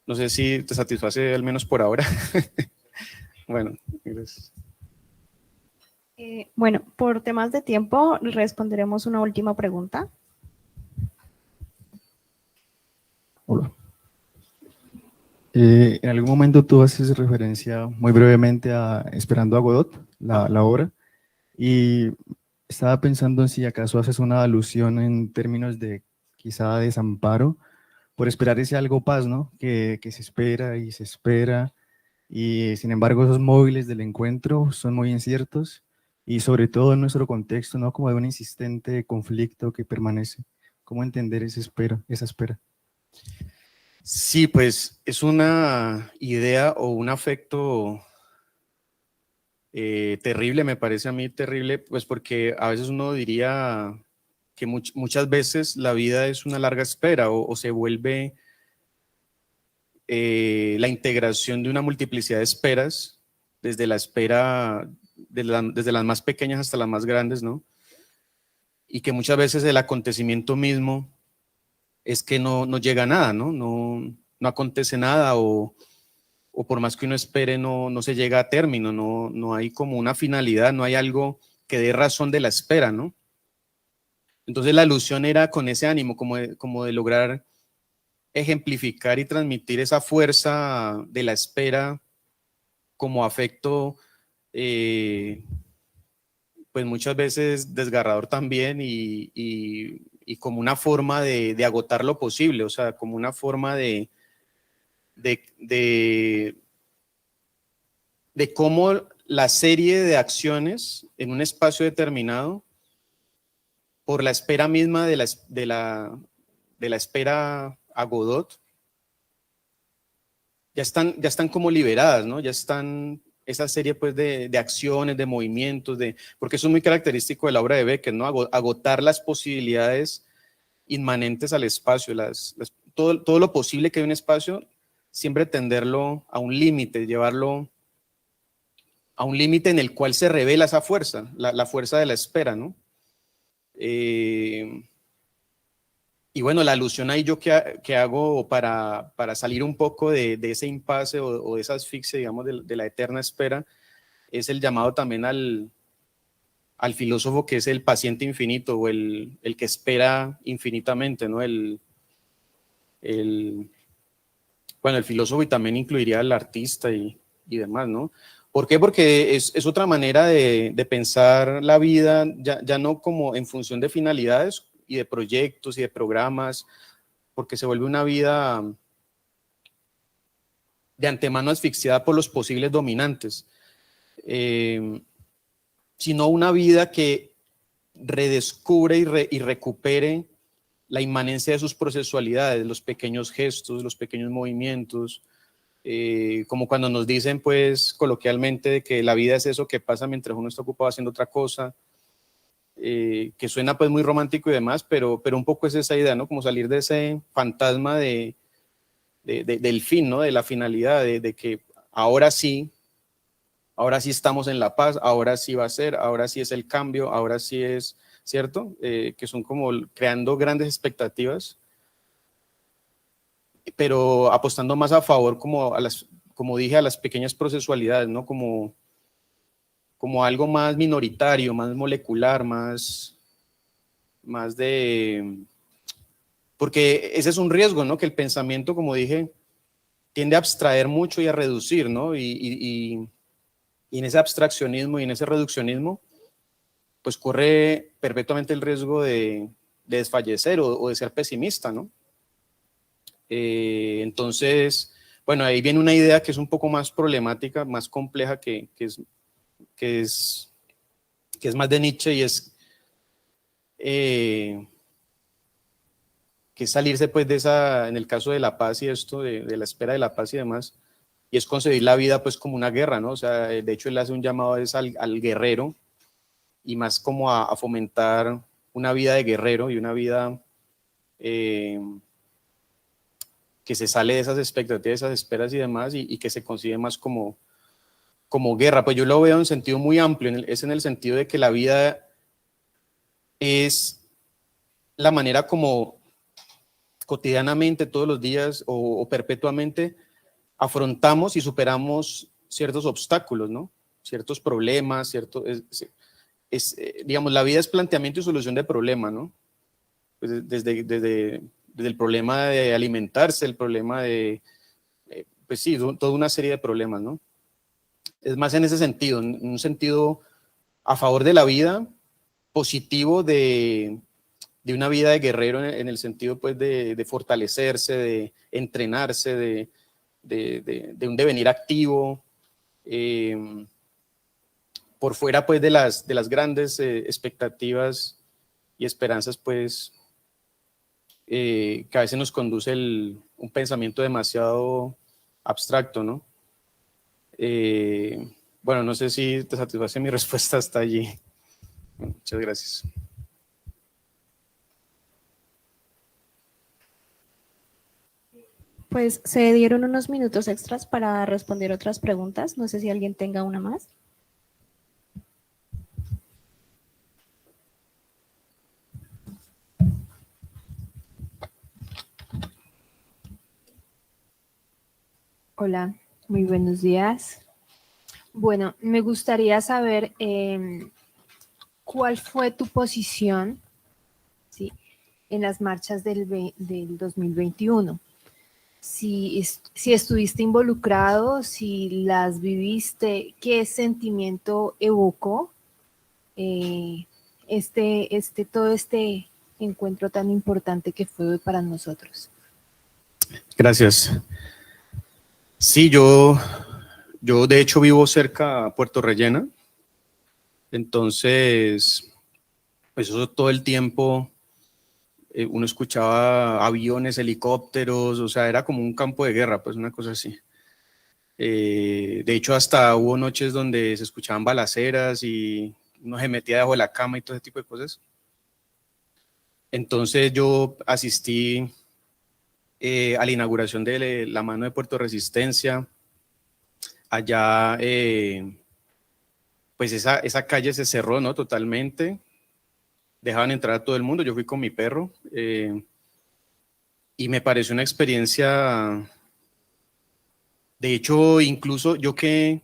No sé si te satisface al menos por ahora. Bueno, gracias. Bueno, por temas de tiempo, responderemos una última pregunta. Hola. En algún momento tú haces referencia muy brevemente a Esperando a Godot, la obra, y estaba pensando en si acaso haces una alusión en términos de quizá desamparo, por esperar ese algo paz, ¿no? Que se espera y se espera, y sin embargo esos móviles del encuentro son muy inciertos, y sobre todo en nuestro contexto, ¿no? Como de un insistente conflicto que permanece. ¿Cómo entender esa espera, esa espera? Sí, pues es una idea o un afecto terrible, me parece a mí terrible, pues porque a veces uno diría que muchas veces la vida es una larga espera o se vuelve la integración de una multiplicidad de esperas, desde la espera, desde las más pequeñas hasta las más grandes, ¿no? Y que muchas veces el acontecimiento mismo es que no llega a nada, ¿no? No acontece nada o por más que uno espere no se llega a término, no hay como una finalidad, no hay algo que dé razón de la espera, ¿no? Entonces la alusión era con ese ánimo, como de lograr ejemplificar y transmitir esa fuerza de la espera como afecto, pues muchas veces desgarrador también y como una forma de agotar lo posible, o sea, como una forma de cómo la serie de acciones en un espacio determinado, por la espera misma de la espera a Godot, ya están como liberadas, ¿no? Ya están esa serie pues de acciones, de movimientos, porque eso es muy característico de la obra de Beckett, ¿no? Agotar las posibilidades inmanentes al espacio, todo lo posible que hay en un espacio, siempre tenderlo a un límite, llevarlo a un límite en el cual se revela esa fuerza, la fuerza de la espera, ¿no? Y bueno, la alusión ahí yo que hago para salir un poco de ese impasse o de esa asfixia, digamos, de la eterna espera, es el llamado también al filósofo que es el paciente infinito o el que espera infinitamente, ¿no? Bueno, el filósofo y también incluiría al artista y demás, ¿no? ¿Por qué? Porque es otra manera de pensar la vida, ya no como en función de finalidades y de proyectos y de programas, porque se vuelve una vida de antemano asfixiada por los posibles dominantes, sino una vida que redescubre y recupere la inmanencia de sus procesualidades, los pequeños gestos, los pequeños movimientos, como cuando nos dicen pues coloquialmente de que la vida es eso que pasa mientras uno está ocupado haciendo otra cosa, que suena pues muy romántico y demás, pero un poco es esa idea, ¿no? Como salir de ese fantasma del fin, ¿no? De la finalidad, de que ahora sí estamos en la paz, ahora sí va a ser, ahora sí es el cambio, ahora sí es, ¿cierto? Que son como creando grandes expectativas. pero apostando más a favor como como dije, a las pequeñas procesualidades, ¿no? Como algo más minoritario, más molecular, más de... Porque ese es un riesgo, ¿no? Que el pensamiento, como dije, tiende a abstraer mucho y a reducir, ¿no? Y en ese abstraccionismo y en ese reduccionismo, pues corre perpetuamente el riesgo de desfallecer o de ser pesimista, ¿no? Entonces, bueno, ahí viene una idea que es un poco más problemática, más compleja, que es más de Nietzsche, y es que es salirse pues de esa, en el caso de la paz y esto, de la espera de la paz y demás, y es concebir la vida pues como una guerra, ¿no? O sea, de hecho él hace un llamado al guerrero, y más como a fomentar una vida de guerrero y una vida que se sale de esas expectativas, esas esperas y demás, y que se concibe más como guerra. Pues yo lo veo en sentido muy amplio, es en el sentido de que la vida es la manera como cotidianamente, todos los días o perpetuamente afrontamos y superamos ciertos obstáculos, ¿no? Ciertos problemas, digamos, la vida es planteamiento y solución de problemas, ¿no? Pues desde el problema de alimentarse, el problema de, pues sí, toda una serie de problemas, ¿no? Es más en ese sentido, en un sentido a favor de la vida, positivo de una vida de guerrero, en el sentido pues de fortalecerse, de entrenarse, de un devenir activo, por fuera pues de las grandes expectativas y esperanzas pues que a veces nos conduce un pensamiento demasiado abstracto, ¿no? Bueno, no sé si te satisface mi respuesta hasta allí. Bueno, muchas gracias. Pues se dieron unos minutos extras para responder otras preguntas. No sé si alguien tenga una más. Hola, muy buenos días. Bueno, me gustaría saber cuál fue tu posición, ¿sí?, en las marchas del 2021. Si estuviste involucrado, si las viviste, ¿qué sentimiento evocó todo este encuentro tan importante que fue para nosotros? Gracias. Sí, yo de hecho vivo cerca a Puerto Rellena, entonces, pues eso todo el tiempo uno escuchaba aviones, helicópteros, o sea, era como un campo de guerra, pues una cosa así. De hecho, hasta hubo noches donde se escuchaban balaceras y uno se metía debajo de la cama y todo ese tipo de cosas. Entonces yo asistí a la inauguración de la mano de Puerto Resistencia. Allá, pues esa calle se cerró, ¿no? Totalmente. Dejaban entrar a todo el mundo. Yo fui con mi perro y me pareció una experiencia. De hecho, incluso yo que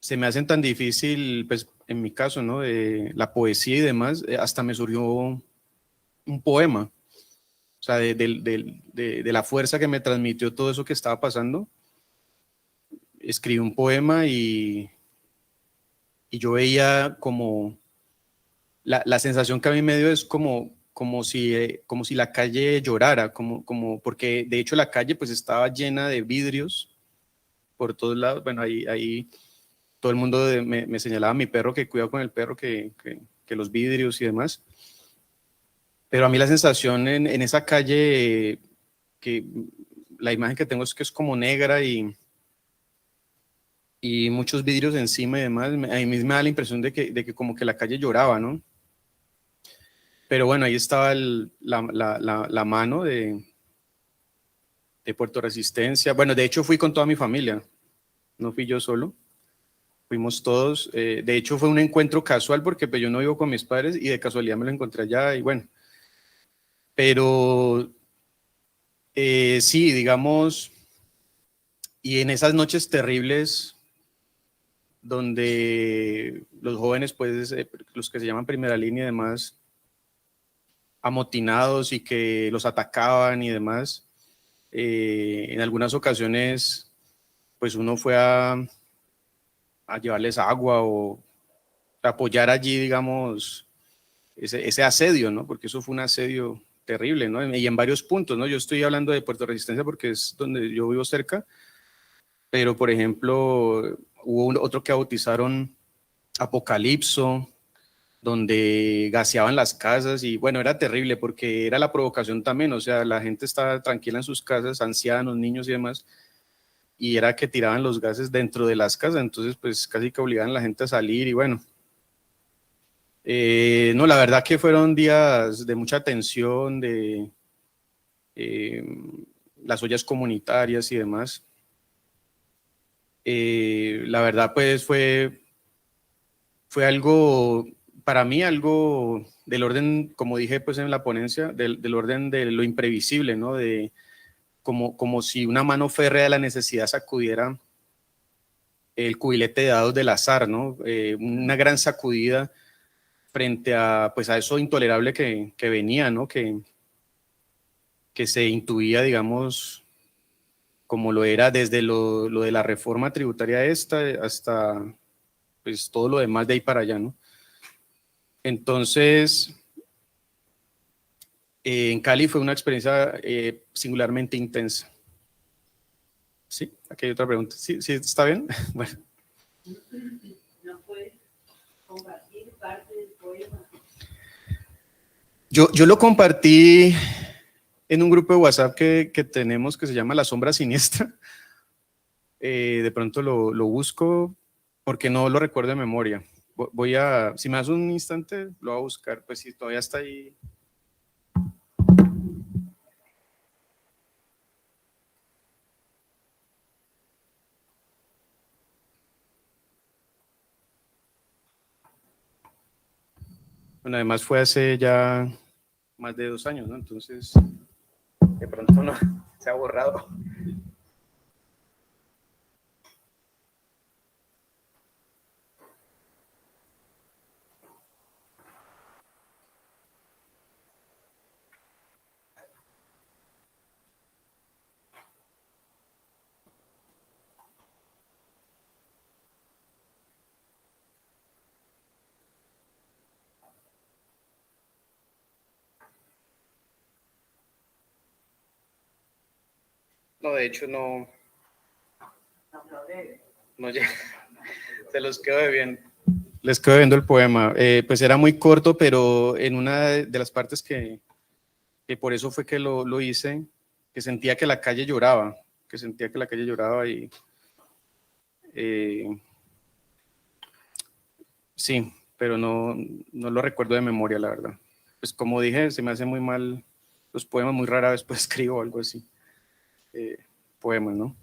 se me hacen tan difícil, pues en mi caso, ¿no? De la poesía y demás, hasta me surgió un poema. O sea, de la fuerza que me transmitió todo eso que estaba pasando. Escribí un poema y yo veía como, la sensación que a mí me dio es como si la calle llorara, porque de hecho la calle pues estaba llena de vidrios por todos lados. Bueno, ahí todo el mundo me señalaba a mi perro, que cuidado con el perro, que los vidrios y demás. Pero a mí la sensación en esa calle, que la imagen que tengo es que es como negra y muchos vidrios encima y demás, a mí me da la impresión de que como que la calle lloraba, ¿no? Pero bueno, ahí estaba la mano de Puerto Resistencia. Bueno, de hecho fui con toda mi familia, no fui yo solo, fuimos todos. De hecho fue un encuentro casual porque pues, yo no vivo con mis padres y de casualidad me lo encontré allá y bueno. Pero Sí, digamos, y en esas noches terribles donde los jóvenes, pues, los que se llaman primera línea y demás, amotinados y que los atacaban y demás, en algunas ocasiones, pues uno fue a llevarles agua o apoyar allí, digamos, ese asedio, ¿no? Porque eso fue un asedio terrible, ¿no? Y en varios puntos, ¿no? Yo estoy hablando de Puerto Resistencia porque es donde yo vivo cerca, pero por ejemplo, hubo otro que bautizaron Apocalipso, donde gaseaban las casas y bueno, era terrible porque era la provocación también, o sea, la gente estaba tranquila en sus casas, ancianos, niños y demás, y era que tiraban los gases dentro de las casas, entonces pues casi que obligaban a la gente a salir y bueno. No, la verdad que fueron días de mucha tensión, de las ollas comunitarias y demás. La verdad pues fue algo, para mí algo del orden, como dije pues en la ponencia, del orden de lo imprevisible, ¿no? De como si una mano férrea de la necesidad sacudiera el cubilete de dados del azar, ¿no? Una gran sacudida frente a, pues, a eso intolerable que venía, ¿no? Que se intuía, digamos, como lo era desde lo de la reforma tributaria esta hasta pues todo lo demás de ahí para allá, ¿no? Entonces, en Cali fue una experiencia singularmente intensa. Sí, aquí hay otra pregunta. ¿Sí, sí está bien? Bueno. ¿No puedes compartir parte del poema? Yo lo compartí en un grupo de WhatsApp que tenemos que se llama La Sombra Siniestra. De pronto lo busco porque no lo recuerdo de memoria. Voy a, si me das un instante, lo voy a buscar, pues si todavía está ahí. Bueno, además fue hace ya más de 2 años, ¿no? Entonces, de pronto no, se ha borrado. No, de hecho no llega. Se los quedo debiendo. Les quedo viendo el poema. Pues era muy corto, pero en una de las partes que por eso fue que lo hice, que sentía que la calle lloraba, y sí, pero no lo recuerdo de memoria, la verdad. Pues como dije, se me hace muy mal los poemas, muy rara vez pues escribo algo así. Poemas, ¿no?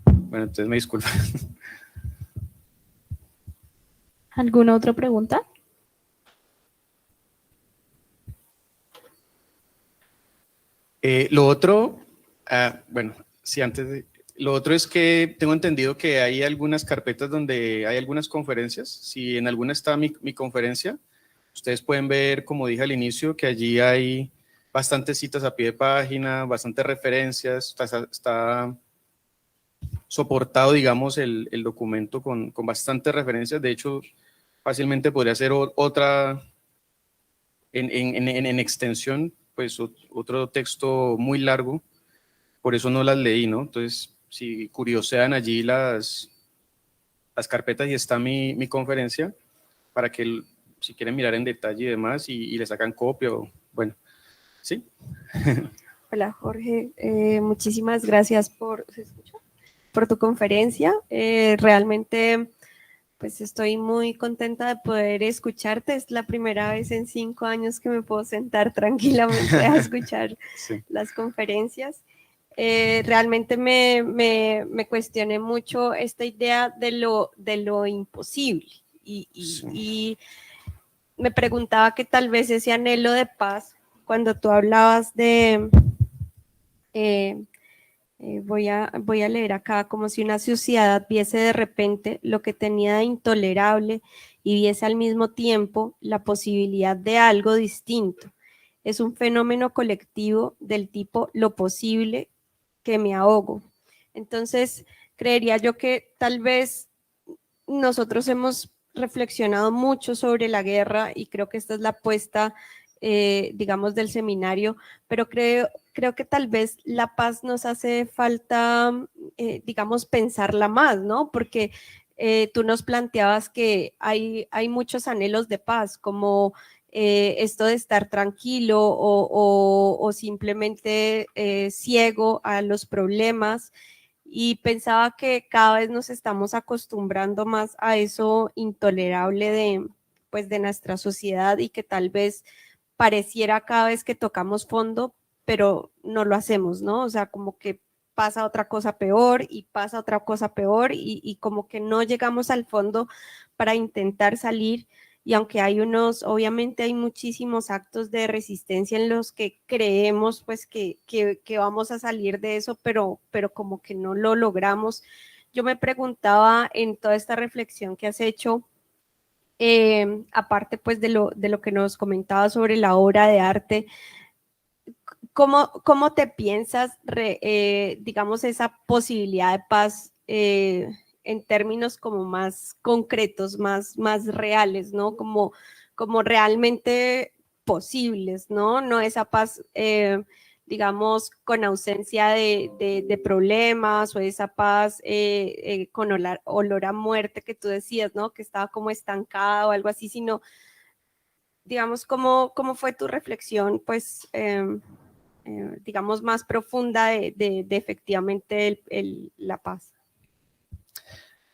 Bueno, entonces me disculpan. ¿Alguna otra pregunta? Lo otro, bueno, sí, lo otro es que tengo entendido que hay algunas carpetas donde hay algunas conferencias. Si en alguna está mi conferencia, ustedes pueden ver, como dije al inicio, que allí hay bastantes citas a pie de página, bastantes referencias, está soportado, digamos, el documento con bastantes referencias. De hecho, fácilmente podría ser otra en extensión, pues otro texto muy largo, por eso no las leí, ¿no? Entonces, si curiosean allí las carpetas y está mi conferencia, para que si quieren mirar en detalle y demás, y le sacan copia, o, bueno, ¿sí? Hola Jorge, muchísimas gracias ¿se escucha? Por tu conferencia. Realmente pues estoy muy contenta de poder escucharte. Es la primera vez en 5 años que me puedo sentar tranquilamente a escuchar Sí. las conferencias. Realmente me cuestioné mucho esta idea de lo imposible y me preguntaba que tal vez ese anhelo de paz, cuando tú hablabas de Voy a leer acá, como si una sociedad viese de repente lo que tenía de intolerable y viese al mismo tiempo la posibilidad de algo distinto. Es un fenómeno colectivo del tipo lo posible que me ahogo. Entonces, creería yo que tal vez nosotros hemos reflexionado mucho sobre la guerra y creo que esta es la apuesta, digamos, del seminario, pero creo que tal vez la paz nos hace falta, digamos, pensarla más, ¿no? Porque tú nos planteabas que hay muchos anhelos de paz, como esto de estar tranquilo o simplemente ciego a los problemas, y pensaba que cada vez nos estamos acostumbrando más a eso intolerable pues, de nuestra sociedad, y que tal vez pareciera cada vez que tocamos fondo, pero no lo hacemos, ¿no? O sea, como que pasa otra cosa peor y pasa otra cosa peor y como que no llegamos al fondo para intentar salir. Y aunque obviamente hay muchísimos actos de resistencia en los que creemos pues que vamos a salir de eso, pero como que no lo logramos. Yo me preguntaba en toda esta reflexión que has hecho, aparte pues de lo que nos comentaba sobre la obra de arte, ¿cómo te piensas, digamos, esa posibilidad de paz en términos como más concretos, más reales, ¿no? Como realmente posibles, ¿no? No esa paz, digamos, con ausencia de problemas, o esa paz con olor a muerte que tú decías, ¿no? Que estaba como estancada o algo así, sino, digamos, ¿cómo fue tu reflexión, pues, digamos, más profunda de efectivamente la paz?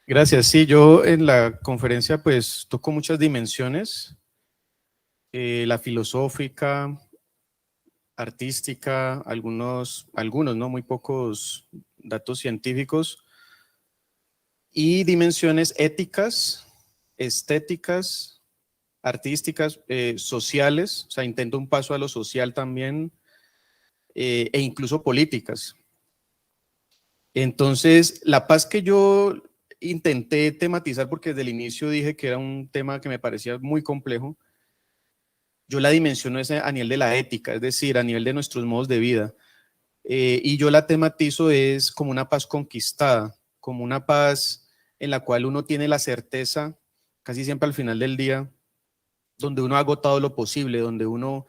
Gracias. Sí, yo en la conferencia pues toco muchas dimensiones, la filosófica, artística, algunos, ¿no? Muy pocos datos científicos, y dimensiones éticas, estéticas, artísticas, sociales, o sea, intento un paso a lo social también, e incluso políticas. Entonces, la paz que yo intenté tematizar, porque desde el inicio dije que era un tema que me parecía muy complejo, yo la dimensiono a nivel de la ética, es decir, a nivel de nuestros modos de vida. Y yo la tematizo es como una paz conquistada, como una paz en la cual uno tiene la certeza, casi siempre al final del día, donde uno ha agotado lo posible, donde uno,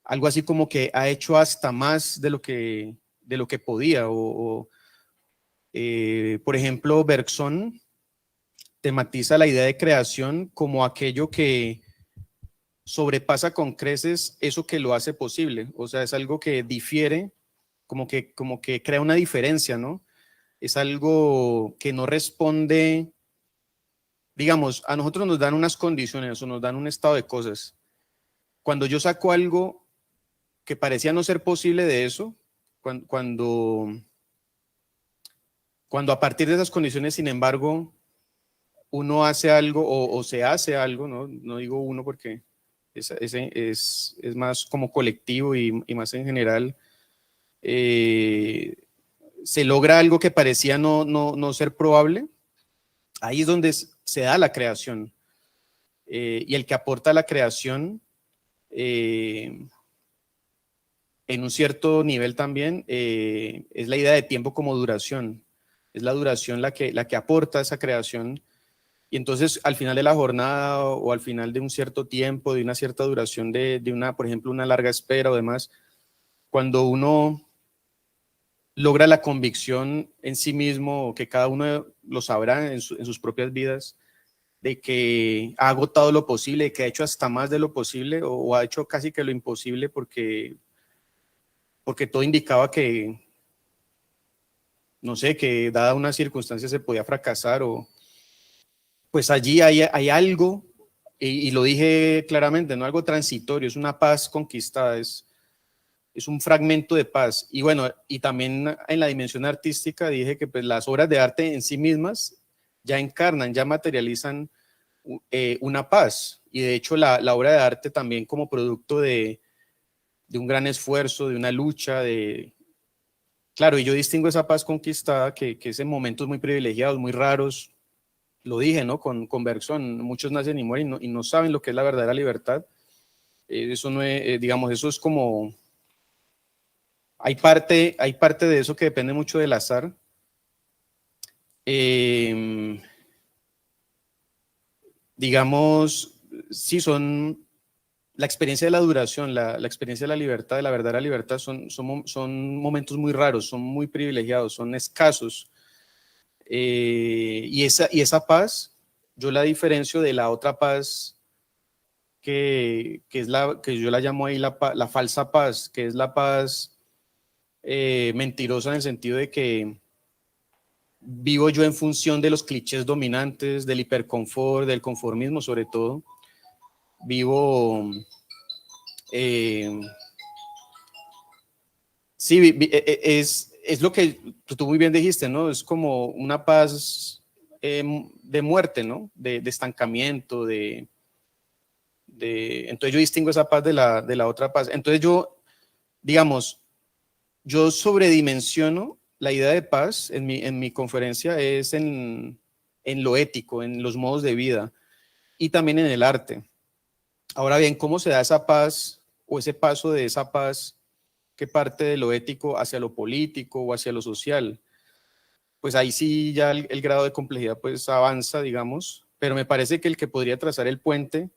algo así como que ha hecho hasta más de lo que podía. Por ejemplo, Bergson tematiza la idea de creación como aquello que sobrepasa con creces eso que lo hace posible. O sea, es algo que difiere, como que crea una diferencia, ¿no? Es algo que no responde, digamos, a nosotros nos dan unas condiciones o nos dan un estado de cosas. Cuando yo saco algo que parecía no ser posible de eso, cuando a partir de esas condiciones, sin embargo, uno hace algo o se hace algo, no digo uno porque es más como colectivo y más en general, se logra algo que parecía no ser probable. Ahí es donde se da la creación. Y el que aporta la creación en un cierto nivel también es la idea de tiempo como duración. Es la duración la que aporta esa creación. Y entonces al final de la jornada o al final de un cierto tiempo, de una cierta duración de una, por ejemplo, una larga espera o demás, cuando uno logra la convicción en sí mismo, o que cada uno lo sabrá en sus propias vidas, de que ha agotado lo posible, de que ha hecho hasta más de lo posible o ha hecho casi que lo imposible porque todo indicaba que, no sé, que dada una circunstancia se podía fracasar, o pues allí hay algo, y lo dije claramente, no algo transitorio, es una paz conquistada, es un fragmento de paz. Y bueno, y también en la dimensión artística dije que pues las obras de arte en sí mismas ya encarnan, ya materializan una paz. Y de hecho la obra de arte también como producto de un gran esfuerzo, de una lucha, de Claro, y yo distingo esa paz conquistada, que es en momentos muy privilegiados, muy raros. Lo dije, ¿no? Con Bergson, muchos nacen y mueren y no saben lo que es la verdadera libertad. Eso no es, digamos, eso es como, hay parte de eso que depende mucho del azar. Digamos, sí, son la experiencia de la duración, la experiencia de la libertad, de la verdadera libertad, son momentos muy raros, son muy privilegiados, son escasos. Y esa paz, yo la diferencio de la otra paz que yo la llamo ahí la falsa paz, que es la paz mentirosa en el sentido de que vivo yo en función de los clichés dominantes, del hiperconfort, del conformismo sobre todo. Vivo, sí, es lo que tú muy bien dijiste, ¿no? Es como una paz de muerte, ¿no? De estancamiento, entonces yo distingo esa paz de la otra paz. Entonces digamos, yo sobredimensiono la idea de paz en mi conferencia es en lo ético, en los modos de vida y también en el arte. Ahora bien, ¿cómo se da esa paz o ese paso de esa paz que parte de lo ético hacia lo político o hacia lo social? Pues ahí sí ya el grado de complejidad pues avanza, digamos, pero me parece que el que podría trazar el puente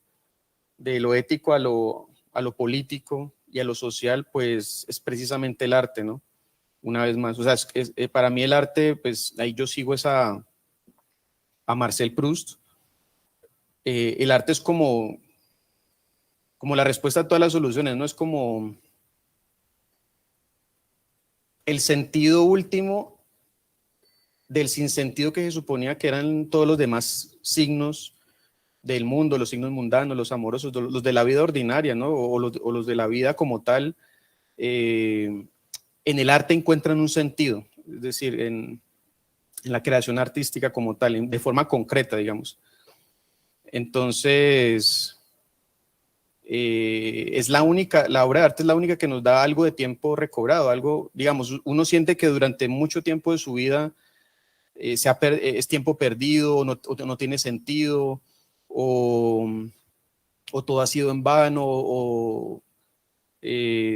de lo ético a lo político y a lo social, pues es precisamente el arte, ¿no? Una vez más, o sea, para mí el arte, pues ahí yo sigo a Marcel Proust. El arte es como la respuesta a todas las soluciones, ¿no? Es como el sentido último del sinsentido que se suponía que eran todos los demás signos del mundo, los signos mundanos, los amorosos, los de la vida ordinaria, ¿no? O los de la vida como tal. En el arte encuentran un sentido, es decir, en la creación artística como tal, de forma concreta, digamos. Entonces, la obra de arte es la única que nos da algo de tiempo recobrado, algo, digamos, uno siente que durante mucho tiempo de su vida es tiempo perdido, o no tiene sentido, o todo ha sido en vano,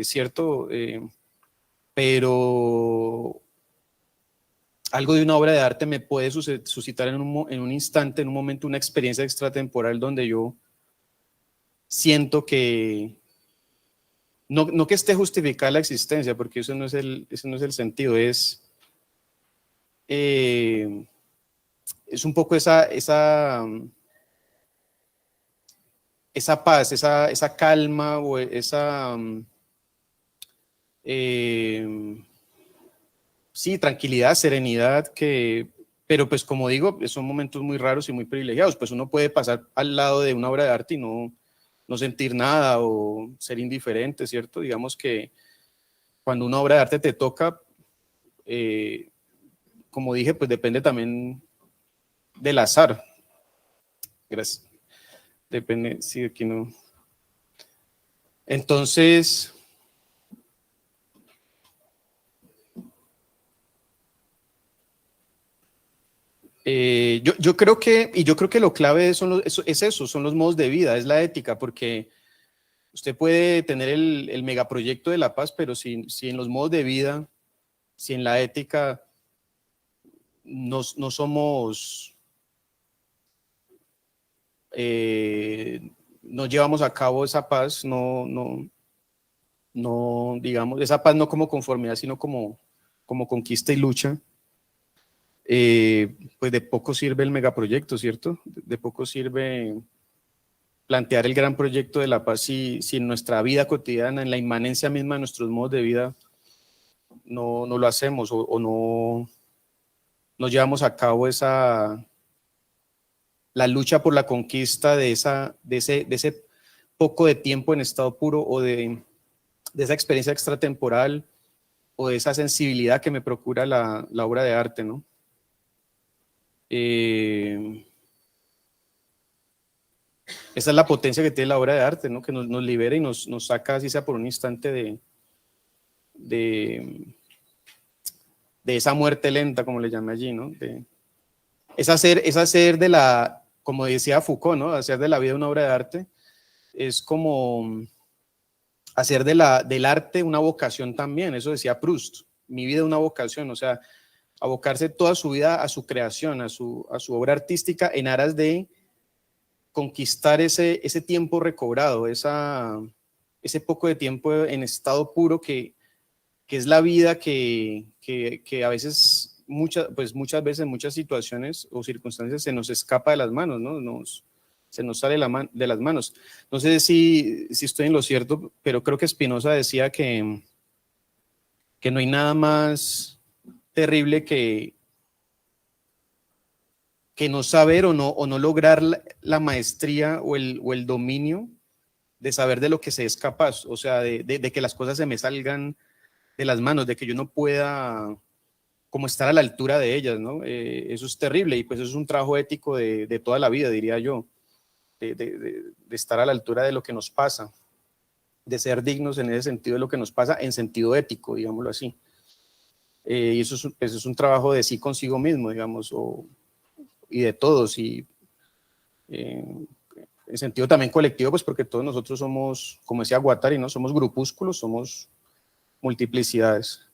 ¿cierto? Pero algo de una obra de arte me puede suscitar en un instante, en un momento, una experiencia extratemporal donde yo siento que, no que esté justificada la existencia, porque eso no es el sentido, es un poco esa paz, esa calma o sí, tranquilidad, serenidad, pero pues como digo, son momentos muy raros y muy privilegiados, pues uno puede pasar al lado de una obra de arte y no sentir nada o ser indiferente, ¿cierto? Digamos que cuando una obra de arte te toca, como dije, pues depende también del azar. Gracias. Depende, sí, aquí no. Entonces, yo creo que lo clave es eso, son los modos de vida, es la ética, porque usted puede tener el megaproyecto de la paz, pero si en los modos de vida, si en la ética no somos, no llevamos a cabo esa paz, no, digamos, esa paz no como conformidad, sino como conquista y lucha, pues de poco sirve el megaproyecto, ¿cierto? De poco sirve plantear el gran proyecto de la paz si en nuestra vida cotidiana, en la inmanencia misma de nuestros modos de vida, no lo hacemos o no llevamos a cabo la lucha por la conquista de ese poco de tiempo en estado puro o de esa experiencia extratemporal o de esa sensibilidad que me procura la obra de arte, ¿no? Esa es la potencia que tiene la obra de arte, ¿no? Que nos libera y nos saca, así sea por un instante, de esa muerte lenta, como le llamé allí, ¿no? Es hacer de la, como decía Foucault, ¿no? Hacer de la vida una obra de arte, es como hacer del arte una vocación también, eso decía Proust, mi vida una vocación, o sea, abocarse toda su vida a su creación, a su obra artística en aras de conquistar ese tiempo recobrado, ese poco de tiempo en estado puro que es la vida que a veces, muchas veces, en muchas situaciones o circunstancias se nos escapa de las manos, ¿no? Se nos sale de las manos. No sé si estoy en lo cierto, pero creo que Spinoza decía que no hay nada más terrible que no saber o no lograr la maestría o el dominio de saber de lo que se es capaz, o sea, de que las cosas se me salgan de las manos, de que yo no pueda como estar a la altura de ellas, ¿no? Eso es terrible y pues eso es un trabajo ético de toda la vida, diría yo, de estar a la altura de lo que nos pasa, de ser dignos en ese sentido de lo que nos pasa, en sentido ético, digámoslo así. Y eso es un trabajo de sí consigo mismo, digamos, y de todos, y en sentido también colectivo, pues porque todos nosotros somos, como decía Guattari, ¿no? Somos grupúsculos, somos multiplicidades.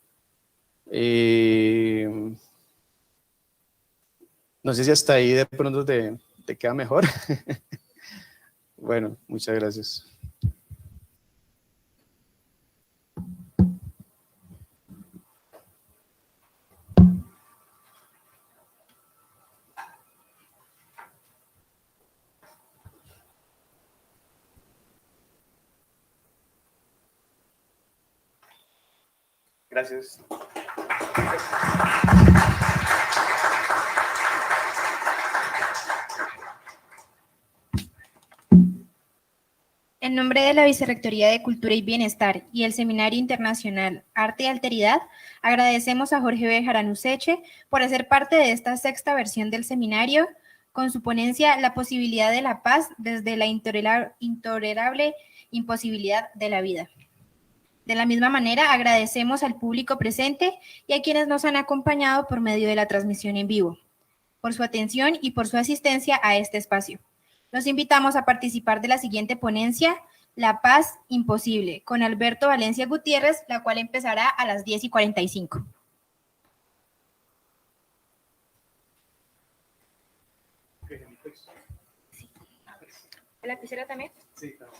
No sé si hasta ahí de pronto te queda mejor. Bueno, muchas gracias. Gracias. En nombre de la Vicerrectoría de Cultura y Bienestar y el Seminario Internacional Arte y Alteridad, agradecemos a Jorge Bejarano Useche por hacer parte de esta sexta versión del seminario con su ponencia La posibilidad de la paz desde la intolerable imposibilidad de la vida. De la misma manera, agradecemos al público presente y a quienes nos han acompañado por medio de la transmisión en vivo, por su atención y por su asistencia a este espacio. Los invitamos a participar de la siguiente ponencia, La Paz Imposible, con Alberto Valencia Gutiérrez, la cual empezará a las 10:45. ¿La lapicera también? Sí, claro.